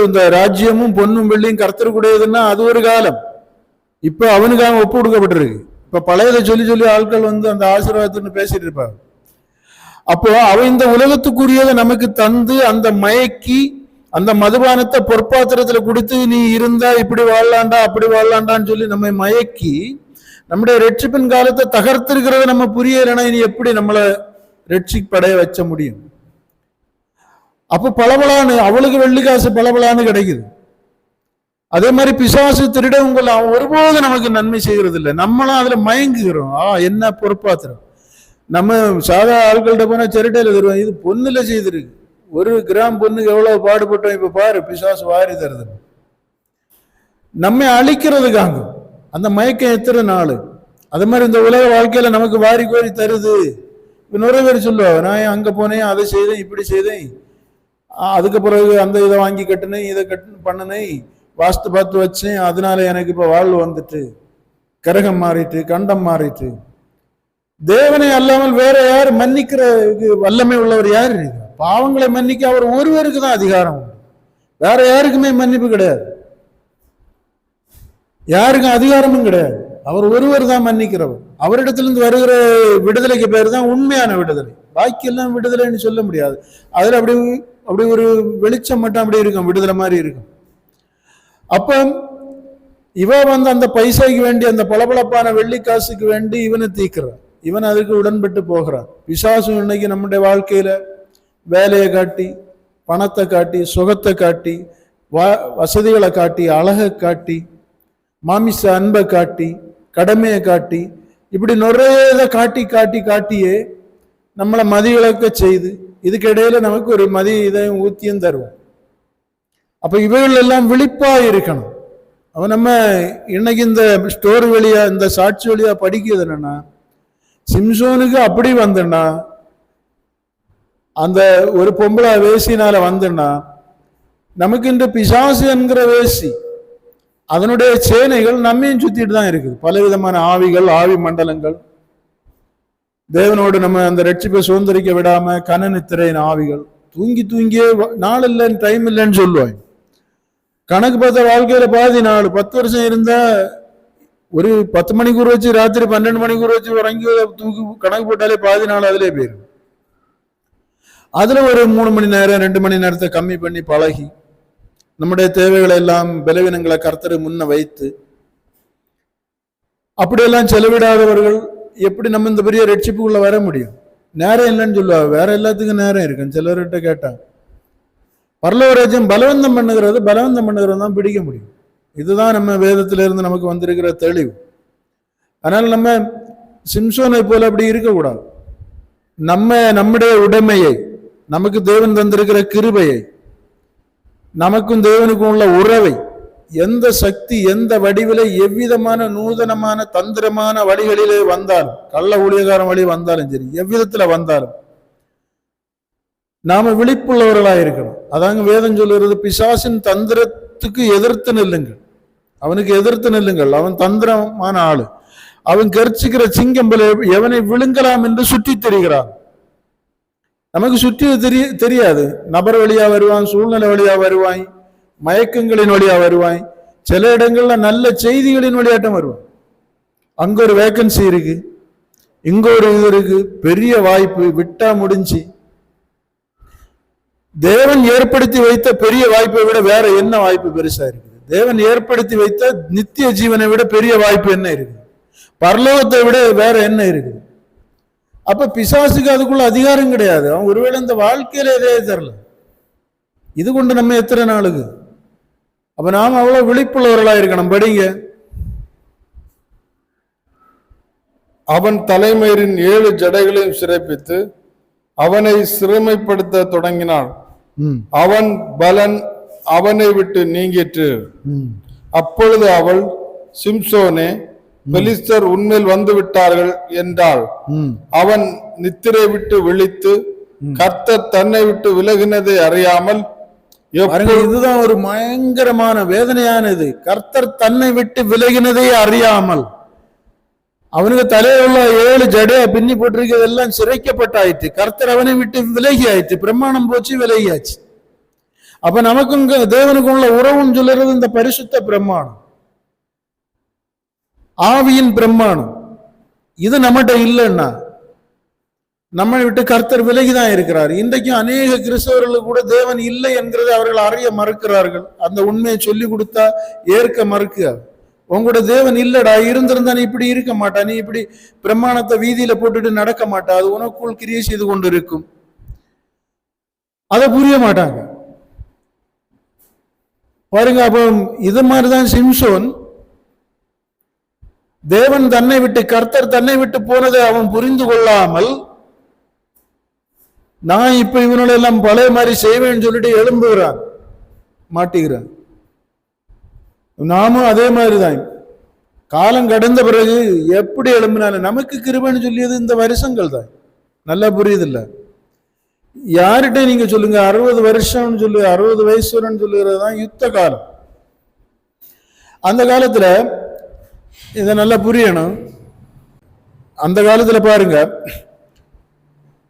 இந்த ராஜ்யமும் பொன்னும் வெள்ளியும் கர்த்தருக்குடையதுன்னா அது ஒரு காலம். இப்ப அவனுக்காக ஒப்பு கொடுக்கப்பட்டிருக்கு. இப்ப பழையதை சொல்லி சொல்லி ஆட்கள் அந்த ஆசீர்வாதத்துன்னு பேசிட்டு இருப்பாங்க. அப்போ அவன் இந்த உலகத்துக்குரியதை நமக்கு தந்து அந்த மயக்கி அந்த மதுபானத்தை பொற்பாத்திரத்துல குடித்து நீ இருந்தா இப்படி வாழலாண்டா அப்படி வாழலாண்டான்னு சொல்லி நம்மை மயக்கி நம்முடைய ரட்சிப்பின் காலத்தை தகர்த்திருக்கிறத நம்ம புரியலைன்னா இனி எப்படி நம்மளை ரட்சிப்படைய வச்ச முடியும்? அப்ப பளபளான்னு அவளுக்கு வெள்ளி காசு பளபளான்னு கிடைக்குது. அதே மாதிரி பிசாசு திருட அவன் ஒருபோது நமக்கு நன்மை செய்கிறது இல்லை. நம்மளும் அதுல மயங்குகிறோம். என்ன பொறுப்பாத்திரம். நம்ம சாதா ஆட்கள்கிட்ட போனா சிரட்டையில தருவோம், இது பொண்ணுல செய்திருக்கு. 1 கிராம் பொண்ணுக்கு எவ்வளவு பாடுபட்டோம். இப்ப பாரு பிசாசு வாரி தருது. நம்மை அழிக்கிறதுக்காங்க அந்த மயக்கம் எத்தனை நாள். அது மாதிரி இந்த உலக வாழ்க்கையில நமக்கு வாரி கோரி தருது. இப்ப நிறைய பேர் சொல்லுவாங்க, நான் அங்க போனேன், அதை செய்தேன், இப்படி செய்தேன், அதுக்கு பிறகு அந்த இதை வாங்கி கட்டினேன், இதை பண்ணினேன், வாஸ்து பார்த்து வச்சேன், அதனால எனக்கு இப்ப வாழ்வு வந்துட்டு, கரகம் மாறிட்டு, கண்டம் மாறிட்டு. தேவனை அல்லாமல் வேற யார் மன்னிக்கிற வல்லமை உள்ளவர் யார்? பாவங்களை மன்னிக்க அவர் ஒருவருக்கு தான் அதிகாரம் உண்டு. வேற யாருக்குமே மன்னிப்பு கிடையாது, யாருக்கும் அதிகாரமும் கிடையாது. அவர் ஒருவர் தான் மன்னிக்கிறவர். அவரிடத்திலிருந்து வருகிற விடுதலைக்கு பேர் தான் உண்மையான விடுதலை. பாக்கி எல்லாம் விடுதலைன்னு சொல்ல முடியாது. அதுல அப்படி ஒரு வெளிச்சம் மட்டும் அப்படி இருக்கும், விடுதலை மாதிரி இருக்கும். அப்ப இவ அந்த பைசாக்கு வேண்டி அந்த பளபளப்பான வெள்ளி காசுக்கு வேண்டி இவனை தீக்கிறான். இவன் அதுக்கு உடன்பட்டு போகிறான். பிசாசு இன்னைக்கு நம்முடைய வாழ்க்கையில வேலையை காட்டி, பணத்தை காட்டி, சுகத்தை காட்டி, வசதிகளை காட்டி, அழகை காட்டி, மாமிச அன்பை காட்டி, கடமையை காட்டி, இப்படி நிறைய காட்டி காட்டி காட்டியே நம்மளை மதிவிளக்க செய்து இதுக்கு இடையில நமக்கு ஒரு இதையும் ஊத்தியும் தருவோம். அப்ப இவைகள் எல்லாம் விழிப்பா இருக்கணும். அவன் நம்ம இன்னைக்கு இந்த ஸ்டோரி வழியா இந்த சாட்சி வழியா படிக்கிறது என்னன்னா, சிம்சோனுக்கு அப்படி வந்தனா, அந்த ஒரு பொம்பளை வேசினால வந்தனா, நமக்கு இந்த பிசாசு என்கிற வேசி அதனுடைய சேனைகள் நம்மையும் சுத்திட்டு தான் இருக்குது. பலவிதமான ஆவிகள், ஆவி மண்டலங்கள், தேவனோடு நம்ம அந்த ரட்சிப்பை சுதந்திரிக்க விடாம கனநித்திரையின் ஆவிகள், தூங்கி தூங்கியே நாள் இல்லைன்னு டைம் இல்லைன்னு சொல்லுவாங்க. கணக்கு பார்த்த வாழ்க்கையில பாதி நாள் 10 வருஷம் இருந்தா ஒரு 10 மணிக்கூர் வச்சு ராத்திரி 12 மணிக்கூர் வச்சு உறங்கி தூக்கி கணக்கு போட்டாலே பாதி நாள் அதிலே போயிடும். அதுல ஒரு 3 மணி நேரம் 2 மணி நேரத்தை கம்மி பண்ணி பழகி நம்முடைய தேவைகளை எல்லாம் பலவீனங்களை கர்த்தரை முன்ன வைத்து அப்படியெல்லாம் செலவிடாதவர்கள் எப்படி நம்ம இந்த பெரிய ரட்சிப்புக்குள்ள வர முடியும்? நேரம் இல்லைன்னு சொல்லுவாங்க. வேற எல்லாத்துக்கும் நேரம் இருக்கும். சிலர்கிட்ட கேட்டாங்க, பரலோக ராஜ்யம் பலவந்தம் பண்ணுகிறது தான் பிடிக்க முடியும். இதுதான் நம்ம வேதத்தில இருந்து நமக்கு வந்திருக்கிற தெளிவு. அதனால நம்ம சிம்சோனை போல அப்படி இருக்கக்கூடாது. நம்முடைய உடைமையை, நமக்கு தேவன் தந்திருக்கிற கிருபையை, நமக்கும் தேவனுக்கும் உள்ள உறவை, எந்த சக்தி எந்த வடிவில எவ்விதமான நூதனமான தந்திரமான வழிகளிலே வந்தாலும், கள்ள ஊழியக்காரன் வழி வந்தாலும் சரி, எவ்விதத்துல வந்தாலும் நாம விழிப்புள்ளவர்களா இருக்கணும். அதாங்க வேதம் சொல்லுறது, பிசாசின் தந்திரத்துக்கு எதிர்த்து நில்லுங்கள், அவனுக்கு எதிர்த்து நில்லுங்கள். அவன் தந்திரமான ஆளு. அவன் கர்ச்சிக்கிற சிங்கம் போல எவனை விழுங்கலாம் என்று சுற்றி தெரிகிறான். நமக்கு சுற்றி தெரியாது. நபர் வழியா வருவான், சூழ்நிலை வழியா வருவாய், மயக்கங்களின் வழியா வருவாய், சில இடங்கள்ல நல்ல செய்திகளின் வழியாட்டம் வருவான். அங்க ஒரு வேக்கன்சி இருக்கு, இங்க ஒரு இது இருக்கு, பெரிய வாய்ப்பு, விட்டா முடிஞ்சு. தேவன் ஏற்படுத்தி வைத்த பெரிய வாய்ப்பை விட வேற என்ன வாய்ப்பு பெருசா இருக்குது? தேவன் ஏற்படுத்தி வைத்த நித்திய ஜீவனை விட பெரிய வாய்ப்பு என்ன இருக்குது? பரலோகத்தை விட வேற என்ன இருக்குது? அப்ப பிசாசுக்கு அதுக்குள்ள அதிகாரம் கிடையாது. அவன் ஒருவேளை இந்த வாழ்க்கையில எதே தரல. இது கொண்டு நம்ம எத்தனை நாளுக்கு? அப்ப நாம் அவ்வளவு விழிப்புள்ளவர்களா இருக்கணும். படிங்க. அவன் தலைமயிரின் 7 ஜடைகளையும் சிறைப்பித்து அவனை சிறுமைப்படுத்த தொடங்கினான். அவன் பலன் அவனை விட்டு நீங்கிற்று. அப்பொழுது அவள், சிம்சோனே, பெலிஸ்தர் உன்மேல் வந்து விட்டார்கள் என்றாள். அவன் நித்திரை விட்டு விழித்து, கர்த்தர் தன்னை விட்டு விலகினதை அறியாமல், இதுதான் ஒரு பயங்கரமான வேதனையானது. கர்த்தர் தன்னை விட்டு விலகினதை அறியாமல், அவனுக்கு தலையில உள்ள 7 ஜடைய பின்னி போட்டிருக்கிறது எல்லாம் சிறைக்கப்பட்டாயிற்று. கர்த்தர் அவனை விட்டு விலகி ஆயிற்று. பிரமாணம் போச்சு, விலகியாச்சு. அப்ப நமக்கும் தேவனுக்கும் உள்ள உறவுன்னு சொல்லுறது இந்த பரிசுத்த பிரமாணம், ஆவியின் பிரமாணம். இது நம்மகிட்ட இல்லைன்னா நம்மை விட்டு கர்த்தர் விலகிதான் இருக்கிறார். இன்றைக்கும் அநேக கிறிஸ்தவர்களுக்கு கூட தேவன் இல்லை என்கிறதை அவர்கள் அறிய மறுக்கிறார்கள். அந்த உண்மையை சொல்லி கொடுத்தா ஏற்க மறுக்க, உங்களோட தேவன் இல்லடா, இருந்திருந்தா நீ இப்படி இருக்க மாட்டா, நீ இப்படி பிரமாணத்தை வீதியில போட்டுட்டு நடக்க மாட்டா, அது உனக்குள் கிரியை செய்து கொண்டு இருக்கும். அதை புரிய மாட்டாங்க பாருங்க. அப்போ இது மாதிரிதான் சிம்சோன், தேவன் தன்னை விட்டு, கர்த்தர் தன்னை விட்டு போனதை அவன் புரிந்து கொள்ளாமல், நான் இப்ப இவனோட எல்லாம் பழைய மாதிரி செய்வேன்னு சொல்லிட்டு எழும்புகிறான், மாட்டுகிறான். நாமும் அதே மாதிரிதான். காலம் கடந்த பிறகு எப்படி எழும்பினாலும் நமக்கு கிருபைன்னு சொல்லியது இந்த வருஷங்கள் தான். நல்லா புரியுதில்ல? யார்கிட்ட நீங்க சொல்லுங்க, 60 வருஷம்னு சொல்லு, 60 வயசுன்னு சொல்லுகிறது தான் யுத்த காலம். அந்த காலத்துல இதை நல்லா புரியணும். அந்த காலத்துல பாருங்க,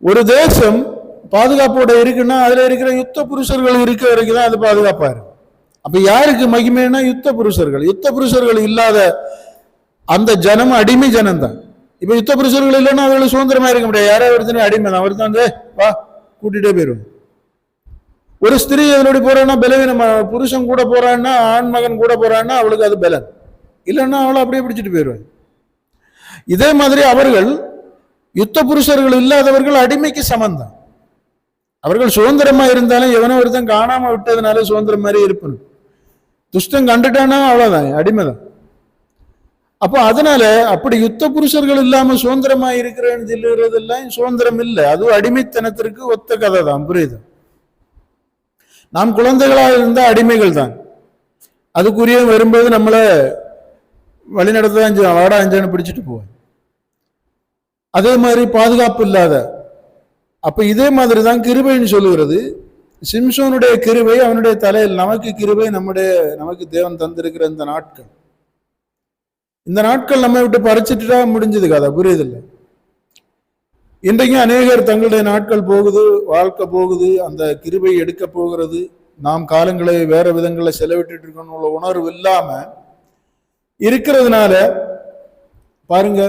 ஒரு தேசம் பாதுகாப்போட இருக்குன்னா அதுல இருக்கிற யுத்த புருஷர்கள் இருக்க வரைக்கும் தான் அது பாதுகாப்பா இருக்கு. அப்ப யாருக்கு மகிமைன்னா யுத்த புருஷர்கள். யுத்த புருஷர்கள் இல்லாத அந்த ஜனம் அடிமை ஜனம் தான். இப்ப யுத்த புருஷர்கள் இல்லைன்னா அவர்கள் சுதந்திரமா இருக்க முடியாது. யாராவது ஒருத்தனே அடிமை தான். ஒருத்தன் வா கூட்டிட்டே போயிடும். ஒரு ஸ்திரீ அதனோட போறான்னா பலவீனமா, புருஷன் கூட போறான்னா, ஆண் மகன் கூட போறான்னா அவளுக்கு அது பலன், இல்லைன்னா அவளை அப்படியே பிடிச்சிட்டு போயிடுவாங்க. இதே மாதிரி அவர்கள் யுத்த புருஷர்கள் இல்லாதவர்கள் அடிமைக்கு சமந்தான். அவர்கள் சுதந்திரமா இருந்தாலும் எவனோ ஒருத்தன் காணாம விட்டதுனால சுதந்திரம் மாதிரி இருப்பணும். துஷ்டம் கண்டுட்டானா அவ்வளவுதான், அடிமைதான். அப்போ அதனால அப்படி யுத்த புருஷர்கள் இல்லாம சுதந்திரமா இருக்கிறேன்னு சொல்லுறதெல்லாம் சுதந்திரம் இல்லை, அது அடிமைத்தனத்திற்கு ஒத்த கதை தான். புரியுது? நாம் குழந்தைகளாக இருந்தா அடிமைகள் தான். அதுக்குரிய வரும்போது நம்மளை வழிநடத்தான், வாடா அஞ்சான்னு பிடிச்சிட்டு போவேன். அதே மாதிரி பாதுகாப்பு இல்லாத, அப்ப இதே மாதிரி தான் கிருபைன்னு சொல்லுகிறது. சிம்சோனுடைய கிருபை அவனுடைய தலையில், நமக்கு கிருபை நமக்கு தேவன் தந்திருக்கிற இந்த நாட்கள், இந்த நாட்கள் நம்ம விட்டு பறிச்சுட்டா முடிஞ்சது கதை. புரியுதில்லை? இன்றைக்கும் அநேகர் தங்களுடைய நாட்கள் போகுது, வாழ்க்கை போகுது, அந்த கிருபை எடுக்க போகிறது. நாம் காலங்களை வேற விதங்களை செலவிட்டு இருக்கணும் உணர்வு இல்லாம இருக்கிறதுனால பாருங்க,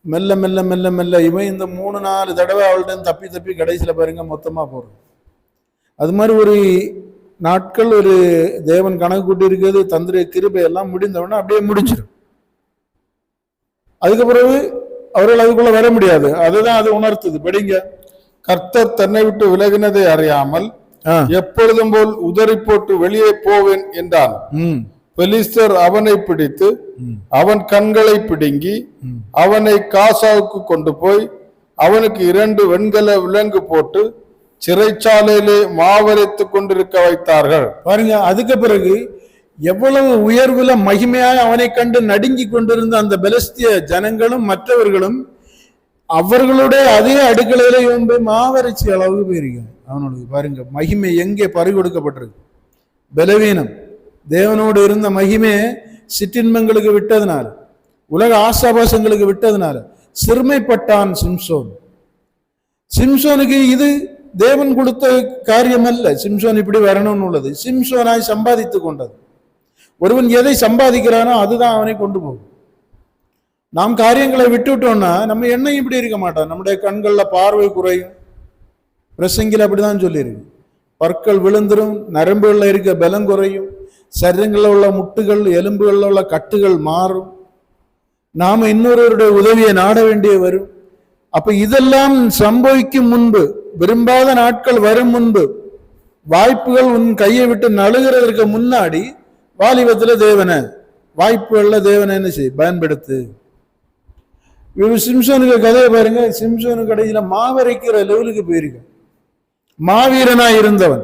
மெல்ல மெல்ல மெல்ல மெல்ல இவன் இந்த 3-4 தடவை அவள்கிட்ட தப்பி தப்பி கடைசியில பாருங்க மொத்தமா போறோம். அது மாதிரி ஒரு நாட்கள் ஒரு தேவன் கணக்கு கூட்டி இருக்கிறது, தந்திர கிருபை எல்லாம் முடிந்தவொடனே அப்படியே முடிஞ்சிடும். அதுக்கு பிறகு அவர்கள் அதுக்குள்ள வர முடியாது. அதுதான் அது உணர்த்துது. படிங்க. கர்த்தர் தன்னை விட்டு விலகினதை அறியாமல் எப்பொழுதும் போல் உதறி போட்டு வெளியே போவேன் என்றான். பெலிஸ்தர் அவனை பிடித்து அவன் கண்களை பிடுங்கி அவனை காசாவுக்கு கொண்டு போய் அவனுக்கு 2 வெண்கல விலங்கு போட்டு சிறைச்சாலையிலே மாவரைத்து கொண்டிருக்க வைத்தார்கள். பாருங்க, அதுக்கு பிறகு எவ்வளவு உயர்வுல மகிமையாக அவனை கண்டு நடுங்கி கொண்டிருந்த அந்த பெலிஸ்திய ஜனங்களும் மற்றவர்களும் அவர்களுடைய அதே அடுக்கலையில இவன் போய் மாவரைச்சி அளவுக்கு போயிருக்காங்க. அவனுக்கு பாருங்க மகிமை எங்கே பறிகொடுக்கப்பட்டிருக்கு. பலவீனம் தேவனோடு இருந்த மகிமை சிற்றின்பங்களுக்கு விட்டதுனால, உலக ஆசாபாசங்களுக்கு விட்டதுனால சிறுமைப்பட்டான் சிம்சோன். சிம்சோனுக்கு இது தேவன் கொடுத்த காரியம் அல்ல. சிம்சோன் இப்படி வரணும்னு உள்ளது சிம்சோனாய் சம்பாதித்து கொண்டது. ஒருவன் எதை சம்பாதிக்கிறானோ அதுதான் அவனை கொண்டு போகும். நாம் காரியங்களை விட்டுவிட்டோம்னா நம்ம எண்ணம் இப்படி இருக்க மாட்டோம். நம்முடைய கண்கள்ல பார்வை குறையும். பிரசங்கில அப்படிதான் சொல்லியிருக்கு. பற்கள் விழுந்துரும், நரம்புகள்ல இருக்க பலம் குறையும், சரீரங்களில் உள்ள முட்டுகள் எலும்புகளில் உள்ள கட்டுகள் மாறும், நாம இன்னொருவருடைய உதவியை நாட வேண்டிய வரும். அப்ப இதெல்லாம் சம்பவிக்கும் முன்பு, விரும்பாத நாட்கள் வரும் முன்பு, வாய்ப்புகள் உன் கையை விட்டு நழுகிறதற்கு முன்னாடி வாலிபத்துல தேவனை, வாய்ப்புகள்ல தேவனை என்ன செய் பயன்படுத்து. சிம்சோனுக்கு கதையை பாருங்க. சிம்சோனுக்கு கடைசியில மாவரைக்கிற லெவலுக்கு போயிருக்க. மாவீரனா இருந்தவன்,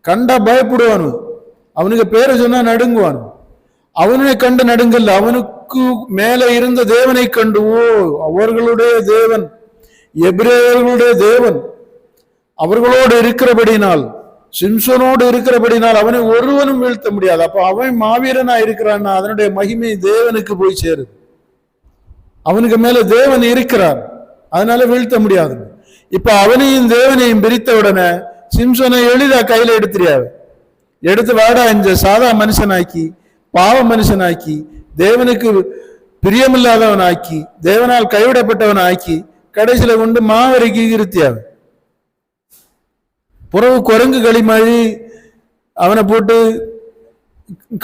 கண்டா பயப்படுவான், அவனுக்கு பேரை சொன்னா நடுங்குவான். அவனை கண்டு நடுங்கல்ல, அவனுக்கு மேலே இருந்த தேவனை கண்டு, ஓ அவர்களுடைய தேவன், எபிரேயர்களுடைய தேவன் அவர்களோடு இருக்கிறபடினால், சிம்சோனோடு இருக்கிறபடினால் அவனை ஒருவனும் வீழ்த்த முடியாது. அப்ப அவன் மாவீரனா இருக்கிறான்னா அதனுடைய மகிமை தேவனுக்கு போய் சேருது. அவனுக்கு மேல தேவன் இருக்கிறார், அதனால வீழ்த்த முடியாது. இப்ப அவனையும் தேவனையும் பிரித்த உடனே சிம்சோனை எளிதா கையில எடுத்துறியாரு, எடுத்து வாடா இந்த சாதா மனுஷனாக்கி, பாவ மனுஷனாக்கி, தேவனுக்கு பிரியமில்லாதவனாக்கி, தேவனால் கைவிடப்பட்டவனாக்கி, கடைசியில கொண்டு மாவரைக்கு இருத்தியாரு. புறவு குரங்கு களிமாழி அவனை போட்டு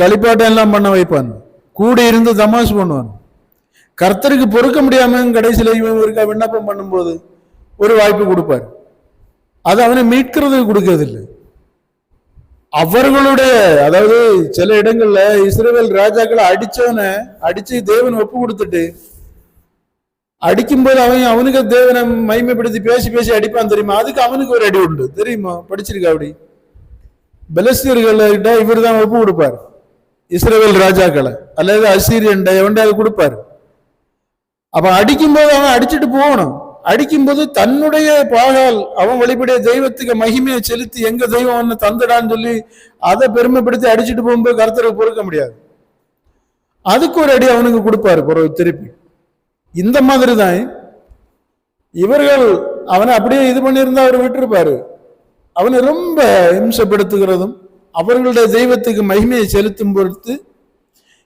களிப்பாட்டம் எல்லாம் பண்ண வைப்பான், கூடி இருந்து தமாசு பண்ணுவான். கர்த்தருக்கு பொறுக்க முடியாம கடைசியில இவன் இருக்கா விண்ணப்பம் பண்ணும்போது ஒரு வாய்ப்பு கொடுப்பார். அது அவனை மீட்கிறதுக்கு கொடுக்கறது இல்லை. அவர்களுடைய, அதாவது சில இடங்கள்ல இஸ்ரவேல் ராஜாக்களை அடிச்சவனை அடிச்சு தேவன் ஒப்பு கொடுத்துட்டு அடிக்கும்போது அவனுக்கு தேவனை மகிமைப்படுத்தி பேசி பேசி அடிப்பான் தெரியுமா, அதுக்கு அவனுக்கு ஒரு அடி உண்டு தெரியுமா, படிச்சிருக்கா? அப்படி பெலஸ்தீர்கள்கிட்ட இவர் தான் ஒப்பு கொடுப்பார், இஸ்ரவேல் ராஜாக்களை அல்லது அசீரியன் எவன்டாவது கொடுப்பாரு. அப்ப அடிக்கும்போது அவன் அடிச்சுட்டு போகணும். அடிக்கும்போது தன்னுடைய பாகால் அவன் வழிபடைய தெய்வத்துக்கு மகிமையை செலுத்தி எங்க தெய்வம் ஒன்னு தந்துடான்னு சொல்லி அதை பெருமைப்படுத்தி அடிச்சுட்டு போகும்போது கர்த்தருக்கு பொறுக்க முடியாது. அதுக்கு ஒரு அடி அவனுக்கு கொடுப்பாரு பிறகு திருப்பி. இந்த மாதிரி தான் இவர்கள் அவனை அப்படியே இது பண்ணியிருந்தா அவர் விட்டுருப்பாரு. அவனை ரொம்ப இம்சப்படுத்துகிறதும் அவர்களுடைய தெய்வத்துக்கு மகிமையை செலுத்தும் பொறுத்து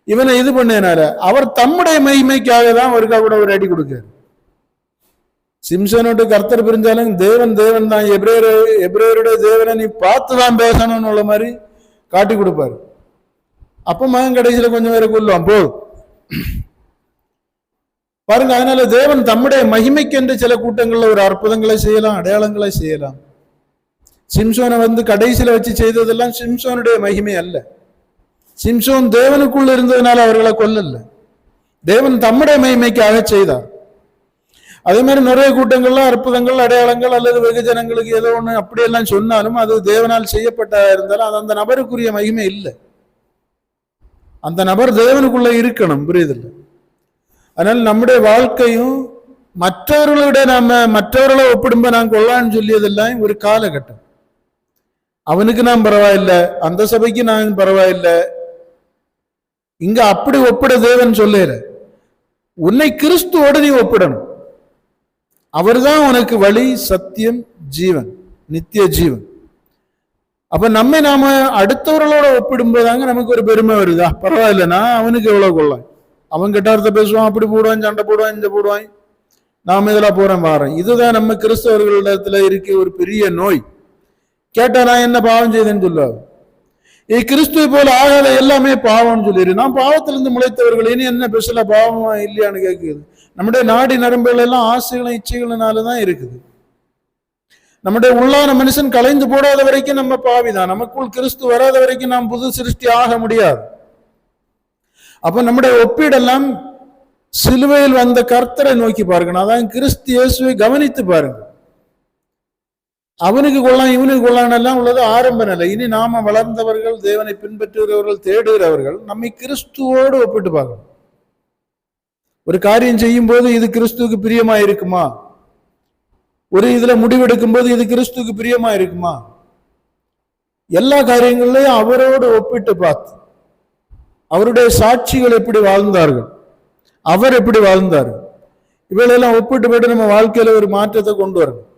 இவனை இது பண்ணனால அவர் தம்முடைய மகிமைக்காக தான் அவருக்காக கூட ஒரு அடி கொடுக்காரு. சிம்சனோட்டு கர்த்தர் பிரிஞ்சாலும் தேவன் தேவன் தான், எபிரேயருடைய தேவனை நீ பார்த்துதான் பேசணும்னு உள்ள மாதிரி காட்டி கொடுப்பாரு. அப்ப மகன் கடைசியில கொஞ்சம் பேரை கொல்லுவான் போ பாருங்க. அதனால தேவன் தம்முடைய மகிமைக்கென்று சில கூட்டங்கள்ல ஒரு அற்புதங்களை செய்யலாம், அடையாளங்களை செய்யலாம். சிம்சோனை கடைசியில வச்சு செய்ததெல்லாம் சிம்சோனுடைய மகிமை அல்ல. சிம்சோன் தேவனுக்குள்ள இருந்ததுனால அவர்களை கொல்லல, தேவன் தம்முடைய மகிமைக்காக செய்தார். அதே மாதிரி நிறைய கூட்டங்கள்லாம் அற்புதங்கள் அடையாளங்கள் அல்லது வெகுஜனங்களுக்கு ஏதோ ஒண்ணு அப்படியெல்லாம் சொன்னாலும் அது தேவனால் செய்யப்பட்ட இருந்தாலும் அது அந்த நபருக்குரிய மகிமை இல்லை. அந்த நபர் தேவனுக்குள்ள இருக்கணும், புரியுதில்லை? அதனால நம்முடைய வாழ்க்கையும் மற்றவர்களை ஒப்பிடும்போது நான் கொள்ளான்னு சொல்லியதெல்லாம் ஒரு காலகட்டம். அவனுக்கு நான் பரவாயில்லை, அந்த சபைக்கு நான் பரவாயில்லை, இங்க அப்படி ஒப்பிட தேவன் சொல்லல. உன்னை கிறிஸ்துவோடு நீ ஒப்பிடணும். அவர்தான் உனக்கு வழி, சத்தியம், ஜீவன், நித்திய ஜீவன். அப்ப நாம அடுத்தவர்களோட ஒப்பிடும்போதாங்க நமக்கு ஒரு பெருமை வருதா, பரவாயில்ல நான் அவனுக்கு எவ்வளவு கொள்ளலாம், அவன் கெட்டார்த்த பேசுவான், அப்படி போடுவான், சண்டை போடுவான், இந்த போடுவான், நாம இதெல்லாம் போறேன் வாரேன். இதுதான் நம்ம கிறிஸ்தவர்களிடத்துல இருக்க ஒரு பெரிய நோய். கேட்டா நான் என்ன பாவம் செய்தேன்னு சொல்லாது. கிறிஸ்துவை போல ஆகாத எல்லாமே பாவம்னு சொல்லிடு. நான் பாவத்திலிருந்து முளைத்தவர்கள், இனி என்ன பெருசலா பாவமா இல்லையான்னு கேட்குது. நம்முடைய நாடி நரம்புகள் எல்லாம் ஆசைகளும் இச்சைகளினாலதான் இருக்குது. நம்முடைய உள்ளான மனுஷன் கலைந்து போடாத வரைக்கும் நம்ம பாவிதான். நமக்குள் கிறிஸ்து வராத வரைக்கும் நாம் புது சிருஷ்டி ஆக முடியாது. அப்ப நம்முடைய ஒப்பீடெல்லாம் சிலுவையில் வந்த கர்த்தரை நோக்கி பாருங்க. அதான் கிறிஸ்து இயேசுவை கவனித்து பாருங்க. அவனுக்கு கொள்ளலாம் இவனுக்கு கொள்ளான் எல்லாம் உள்ளது ஆரம்ப நிலை. இனி நாம வளர்ந்தவர்கள், தேவனை பின்பற்றுகிறவர்கள், தேடுகிறவர்கள், நம்மை கிறிஸ்துவோடு ஒப்பிட்டு பார்க்கணும். ஒரு காரியம் செய்யும் போது இது கிறிஸ்துவுக்கு பிரியமா இருக்குமா, ஒரு இதுல முடிவெடுக்கும் போது இது கிறிஸ்துவுக்கு பிரியமா இருக்குமா, எல்லா காரியங்களையும் அவரோடு ஒப்பிட்டு பார்த்து அவருடைய சாட்சிகள் எப்படி வாழ்ந்தார்கள், அவர் எப்படி வாழ்ந்தார்கள், இவைகளெல்லாம் ஒப்பிட்டு போயிட்டு நம்ம வாழ்க்கையில ஒரு மாற்றத்தை கொண்டு வரணும்.